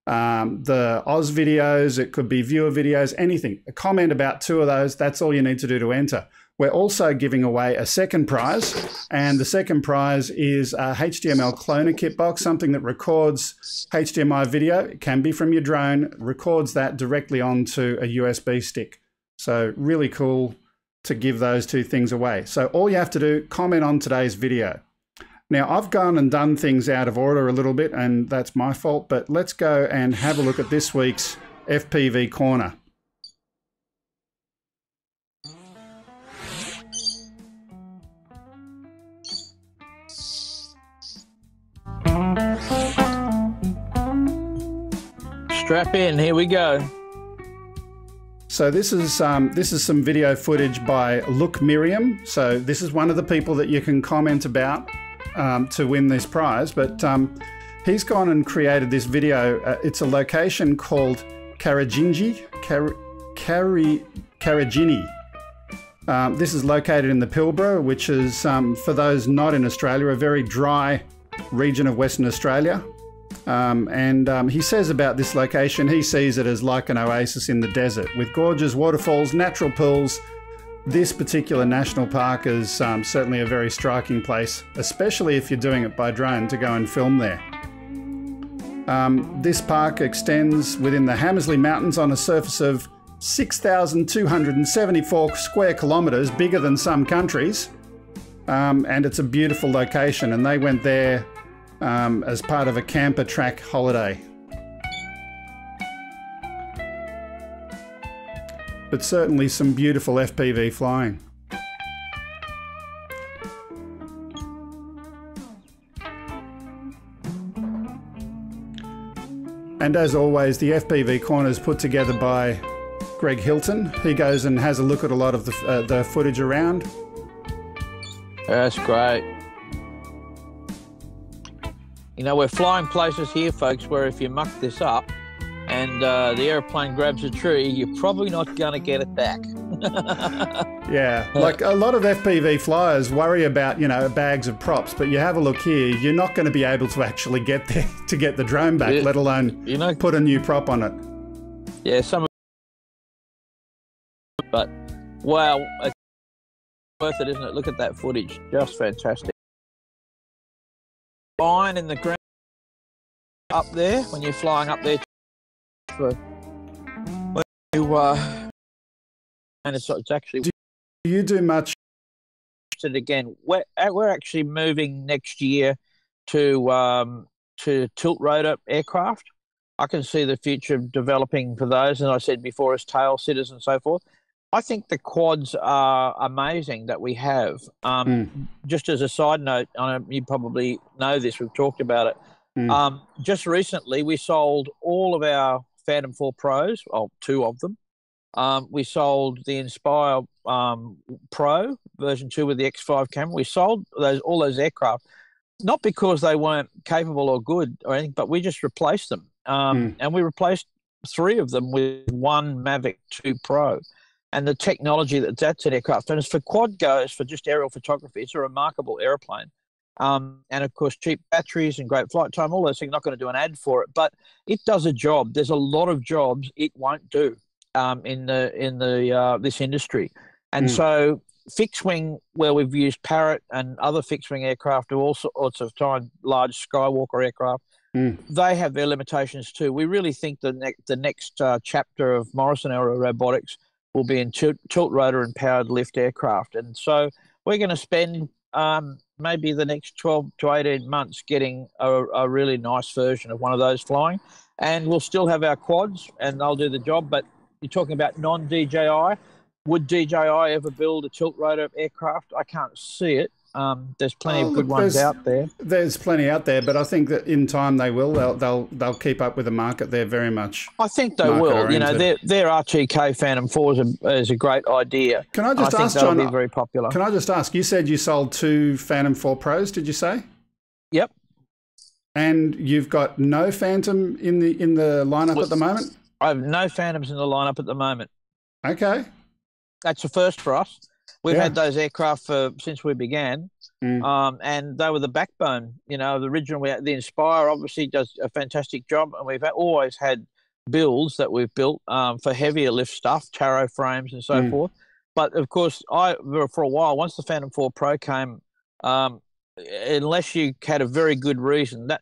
Oz videos. It could be viewer videos, anything. A comment about two of those. That's all you need to do to enter. We're also giving away a second prize, and the second prize is a HDMI cloner kit box, something that records HDMI video. It can be from your drone, records that directly onto a USB stick. So really cool to give those two things away. So all you have to do, comment on today's video. Now, I've gone and done things out of order a little bit, and that's my fault, but let's go and have a look at this week's FPV Corner. Strap in, here we go. So this is some video footage by Look Miriam. So this is one of the people that you can comment about to win this prize. But He's gone and created this video. It's a location called Karajini. This is located in the Pilbara, which is, for those not in Australia, a very dry region of Western Australia. He says about this location, he sees it as like an oasis in the desert with gorgeous waterfalls, natural pools. This particular national park is certainly a very striking place, especially if you're doing it by drone, to go and film there. This park extends within the Hamersley Mountains on a surface of 6,274 square kilometres, bigger than some countries. And it's a beautiful location, and they went there as part of a camper track holiday. But certainly some beautiful FPV flying. And as always, the FPV Corner is put together by Greg Hilton. He goes and has a look at a lot of the footage around. That's great. You know, we're flying places here, folks, where if you muck this up and the airplane grabs a tree, you're probably not going to get it back. Yeah, like a lot of FPV flyers worry about, you know, bags of props, but you have a look here, you're not going to be able to actually get there to get the drone back, let alone, you know, put a new prop on it. Yeah, but wow, it's worth it, isn't it? Look at that footage, just fantastic. Flying in the ground up there, when you're flying up there, and it's actually. Do you do much? Again, we're actually moving next year to tilt rotor aircraft. I can see the future developing for those, and I said before, as tail sitters and so forth. I think the quads are amazing that we have. Just as a side note, I know you probably know this, we've talked about it. Just recently, we sold all of our Phantom 4 Pros, well, 2 of them. We sold the Inspire Pro version 2 with the X5 camera. We sold all those aircraft, not because they weren't capable or good or anything, but we just replaced them. And we replaced 3 of them with one Mavic 2 Pro. And the technology that's an aircraft. And as for quad goes, for just aerial photography, it's a remarkable airplane. And of course, cheap batteries and great flight time, all those things. I'm not going to do an ad for it, but it does a job. There's a lot of jobs it won't do in this industry. And so fixed wing, where we've used Parrot and other fixed wing aircraft of all sorts of time, large Skywalker aircraft, they have their limitations too. We really think the next chapter of Morrison Aero Robotics will be in tilt rotor and powered lift aircraft. And so we're going to spend maybe the next 12 to 18 months getting a really nice version of one of those flying. And we'll still have our quads and they'll do the job. But you're talking about non-DJI. Would DJI ever build a tilt rotor aircraft? I can't see it. There's plenty of good ones out there. There's plenty out there, but I think that in time they will. They'll keep up with the market. They're very much. I think they will. You know, their RTK Phantom 4 is a great idea. Can I just ask, John? Be very popular. Can I just ask? You said you sold 2 Phantom 4 Pros. Did you say? Yep. And you've got no Phantom in the lineup at the moment. I have no Phantoms in the lineup at the moment. Okay. That's a first for us. We've had those aircraft since we began, and they were the backbone. You know, the original. The Inspire obviously does a fantastic job, and we've always had builds that we've built for heavier lift stuff, Taro frames and so forth. But of course, for a while, once the Phantom 4 Pro came, unless you had a very good reason, that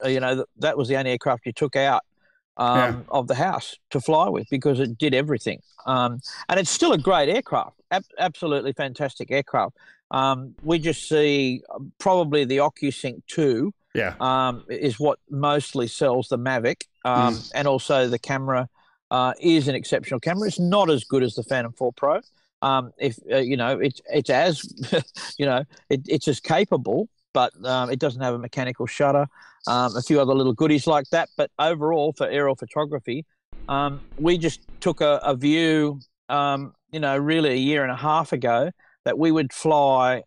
you know, that was the only aircraft you took out of the house to fly with, because it did everything. And it's still a great aircraft, absolutely fantastic aircraft. We just see probably the OcuSync 2 is what mostly sells the Mavic, and also the camera is an exceptional camera. It's not as good as the Phantom 4 Pro. If you know, it's as you know, it's as capable, but it doesn't have a mechanical shutter. A few other little goodies like that. But overall, for aerial photography, we just took a view, you know, really a year and a half ago, that we would fly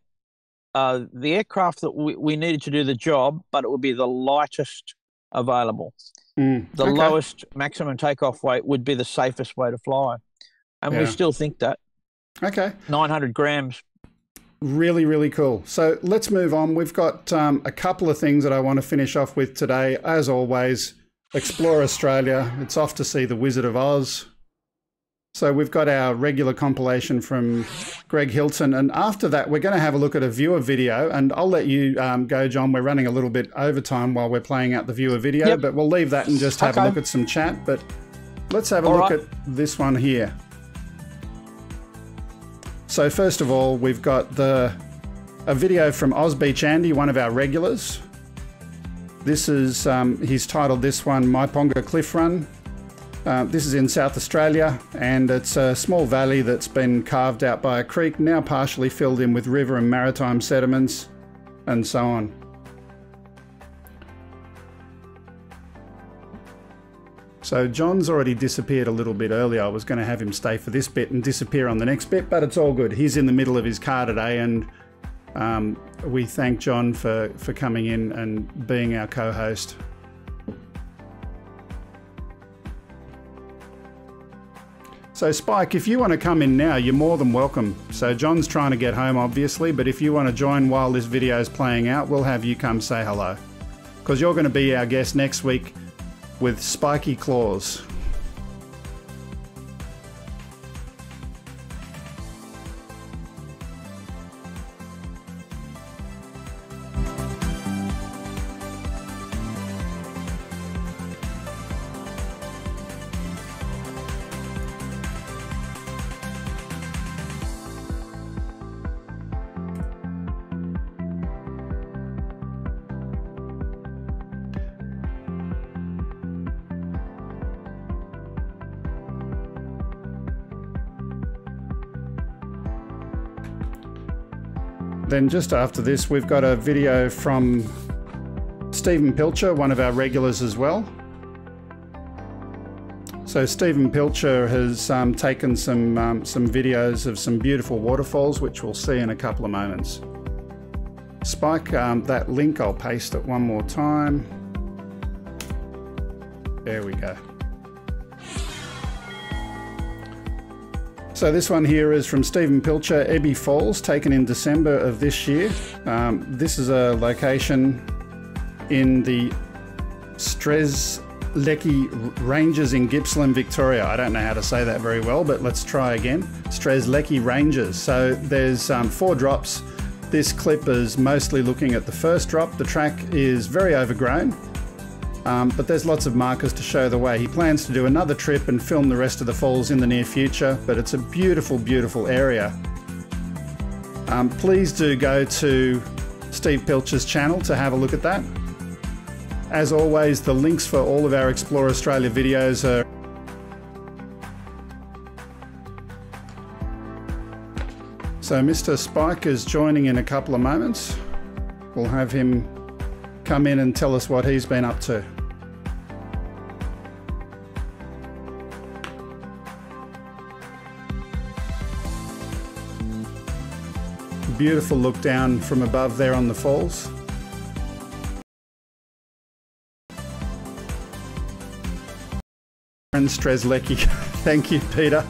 the aircraft that we needed to do the job, but it would be the lightest available. The lowest maximum takeoff weight would be the safest way to fly. And we still think that. Okay. 900 grams. Really, really cool. So let's move on. We've got a couple of things that I want to finish off with today. As always, Explore Australia. It's off to see the Wizard of Oz. So we've got our regular compilation from Greg Hilton. And after that, we're going to have a look at a viewer video. And I'll let you go, John. We're running a little bit overtime while we're playing out the viewer video, but we'll leave that and just have a look at some chat. But let's have a look at this one here. So first of all, we've got a video from Oz Beach Andy, one of our regulars. This is, he's titled this one, My Ponga Cliff Run. This is in South Australia, and it's a small valley that's been carved out by a creek, now partially filled in with river and maritime sediments, and so on. So John's already disappeared a little bit earlier. I was going to have him stay for this bit and disappear on the next bit, but it's all good. He's in the middle of his car today, and we thank John for coming in and being our co-host. So Spike, if you want to come in now, you're more than welcome. So John's trying to get home, obviously, but if you want to join while this video is playing out, we'll have you come say hello. Because you're going to be our guest next week with spiky claws. Then just after this, we've got a video from Stephen Pilcher, one of our regulars as well. So Stephen Pilcher has taken some videos of some beautiful waterfalls, which we'll see in a couple of moments. Spike, that link, I'll paste it one more time. There we go. So this one here is from Stephen Pilcher, Ebby Falls, taken in December of this year. This is a location in the Strzelecki Ranges in Gippsland, Victoria. I don't know how to say that very well, but let's try again. Strzelecki Ranges. So there's 4 drops. This clip is mostly looking at the first drop. The track is very overgrown. But there's lots of markers to show the way. He plans to do another trip and film the rest of the falls in the near future, but it's a beautiful, beautiful area. Please do go to Steve Pilcher's channel to have a look at that. As always, the links for all of our Explore Australia videos are so Mr. Spike is joining in a couple of moments. We'll have him come in and tell us what he's been up to. Beautiful look down from above there on the falls. And Strzelecki, thank you, Peter.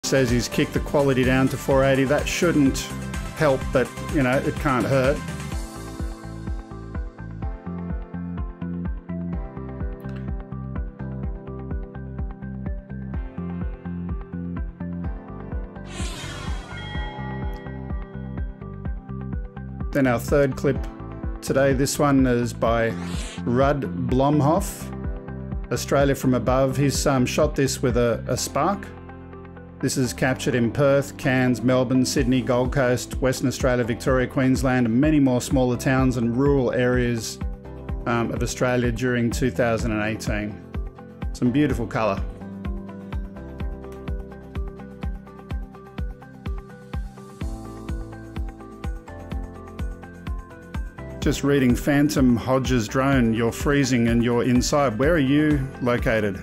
Says he's kicked the quality down to 480. That shouldn't help, but you know, it can't hurt. Then our third clip today, this one is by Rudd Blomhoff, Australia from Above. He's shot this with a Spark. This is captured in Perth, Cairns, Melbourne, Sydney, Gold Coast, Western Australia, Victoria, Queensland, and many more smaller towns and rural areas of Australia during 2018. Some beautiful colour. Just reading Phantom Hodges drone, you're freezing and you're inside. Where are you located?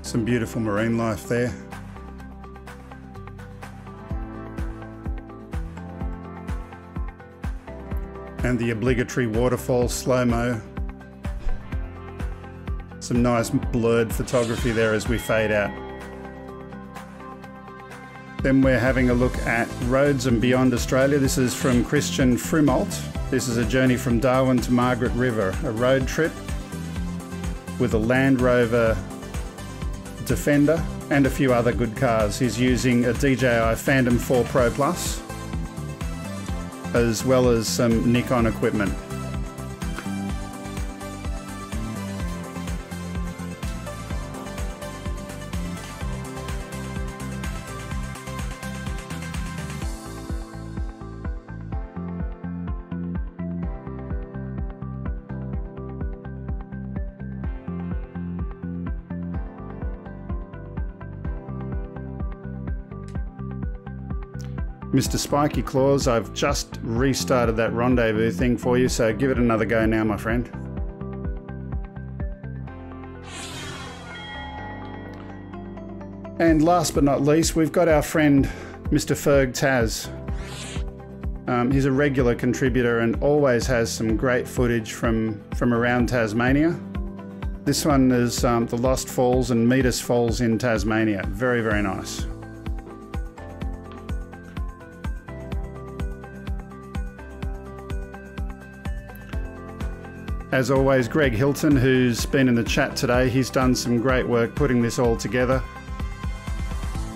Some beautiful marine life there. And the obligatory waterfall slow-mo. Some nice blurred photography there as we fade out. Then we're having a look at Roads and Beyond Australia. This is from Christian Frumalt. This is a journey from Darwin to Margaret River, a road trip with a Land Rover Defender and a few other good cars. He's using a DJI Phantom 4 Pro Plus, as well as some Nikon equipment. Mr. Spiky Claws, I've just restarted that rendezvous thing for you, so give it another go now, my friend. And last but not least, we've got our friend Mr. Ferg Taz. He's a regular contributor and always has some great footage from around Tasmania. This one is the Lost Falls and Metis Falls in Tasmania. Very, very nice. As always, Greg Hilton, who's been in the chat today, he's done some great work putting this all together.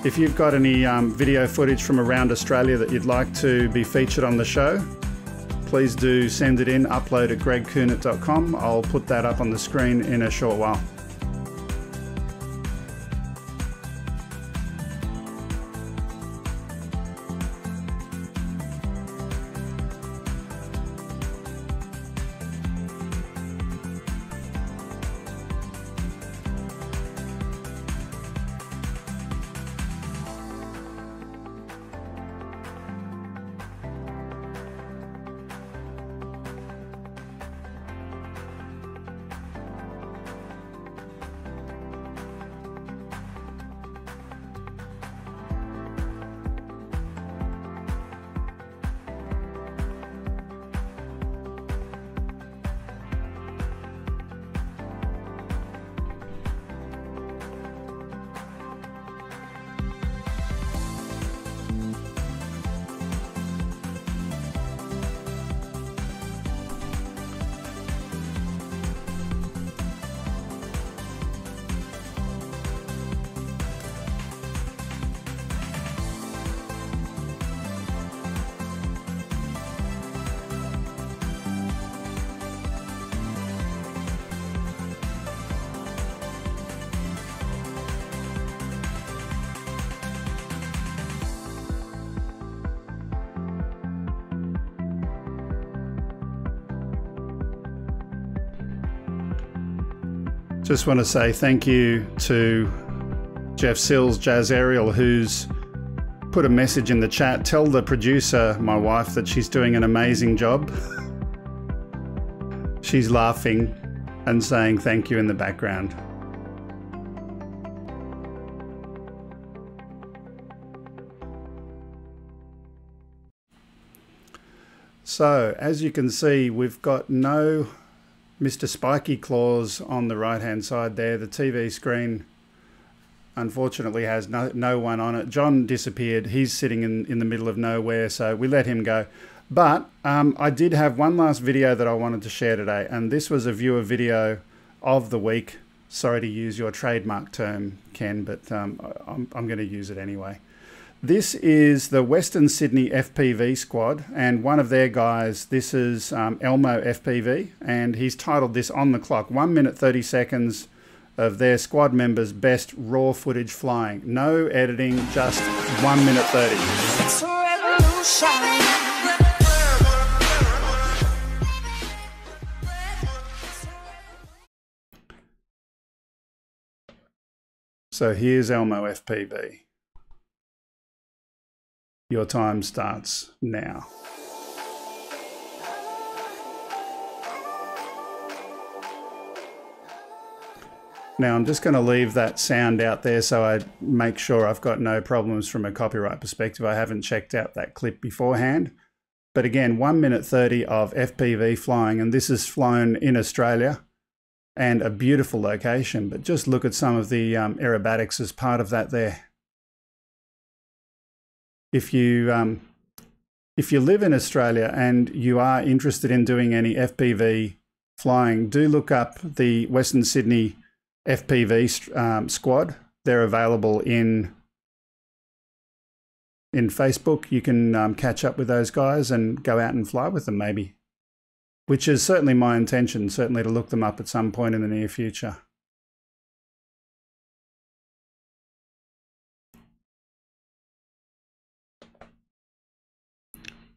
If you've got any video footage from around Australia that you'd like to be featured on the show, please do send it in, upload at gregkuhnert.com. I'll put that up on the screen in a short while. Just want to say thank you to Jeff Sills, Jazz Ariel, who's put a message in the chat. Tell the producer, my wife, that she's doing an amazing job. She's laughing and saying thank you in the background. So, as you can see, we've got no Mr. Spiky Claws on the right-hand side there. The TV screen, unfortunately, has no one on it. John disappeared. He's sitting in the middle of nowhere, so we let him go. But I did have one last video that I wanted to share today, and this was a viewer video of the week. Sorry to use your trademark term, Ken, but I'm going to use it anyway. This is the Western Sydney FPV squad, and one of their guys, this is Elmo FPV, and he's titled this On the Clock, 1 minute 30 seconds of their squad members' best raw footage flying. No editing, just 1 minute 30. It's a revolution. So here's Elmo FPV. Your time starts now. Now I'm just going to leave that sound out there so I make sure I've got no problems from a copyright perspective. I haven't checked out that clip beforehand. But again, 1 minute 30 of FPV flying, and this is flown in Australia and a beautiful location. But just look at some of the aerobatics as part of that there. If you live in Australia and you are interested in doing any FPV flying, do look up the Western Sydney FPV squad. They're available in Facebook. You can catch up with those guys and go out and fly with them maybe, which is certainly my intention, certainly to look them up at some point in the near future.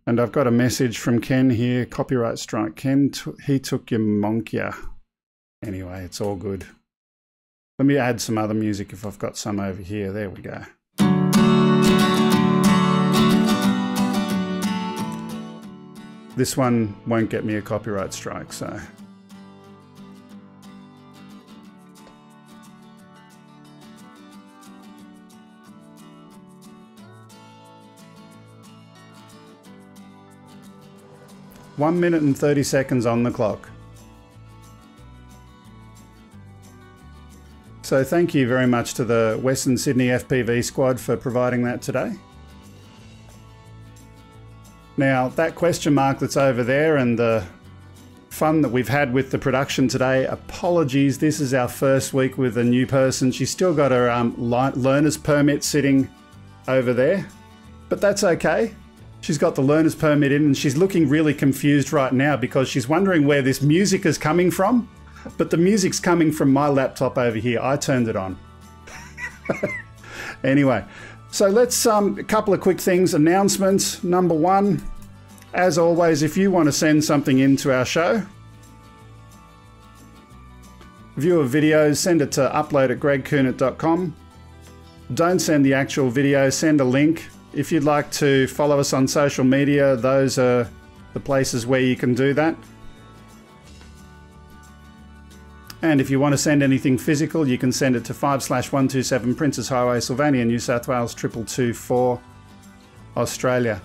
And I've got a message from Ken here, copyright strike. Ken, he took your NOKIA. Anyway, it's all good. Let me add some other music if I've got some over here. There we go. This one won't get me a copyright strike, so. One minute and 30 seconds on the clock. So thank you very much to the Western Sydney FPV squad for providing that today. Now that question mark that's over there and the fun that we've had with the production today, apologies, this is our first week with a new person. She's still got her learner's permit sitting over there, but that's okay. She's got the learner's permit in and she's looking really confused right now because she's wondering where this music is coming from. But the music's coming from my laptop over here. I turned it on. Anyway, so let's a couple of quick things. Announcements. Number one, as always, if you want to send something into our show, viewer videos, send it to upload@gregkuhnert.com. Don't send the actual video, send a link. If you'd like to follow us on social media, those are the places where you can do that. And if you want to send anything physical, you can send it to 5/127 Princess Highway, Sylvania, New South Wales 2224, Australia.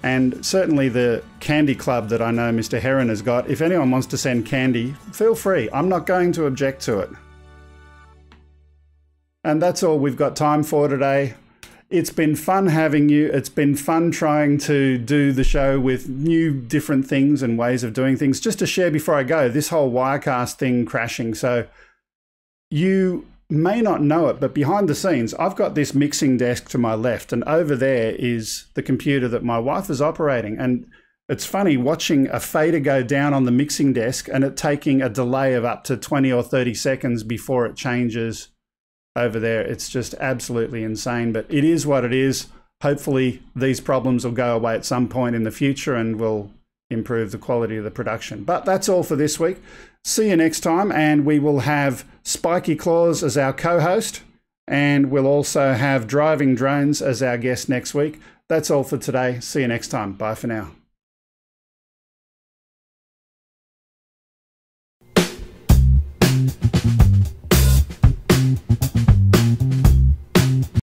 And certainly the candy club that I know Mr. Heron has got, if anyone wants to send candy, feel free. I'm not going to object to it. And that's all we've got time for today. It's been fun having you. It's been fun trying to do the show with new different things and ways of doing things. Just to share before I go, this whole Wirecast thing crashing. So you may not know it, but behind the scenes, I've got this mixing desk to my left and over there is the computer that my wife is operating. And it's funny watching a fader go down on the mixing desk and it taking a delay of up to 20 or 30 seconds before it changes over there. It's just absolutely insane, but it is what it is. Hopefully these problems will go away at some point in the future and will improve the quality of the production. But that's all for this week. See you next time, and we will have Spiky Claws as our co-host, and we'll also have Driving Drones as our guest next week. That's all for today. See you next time. Bye for now.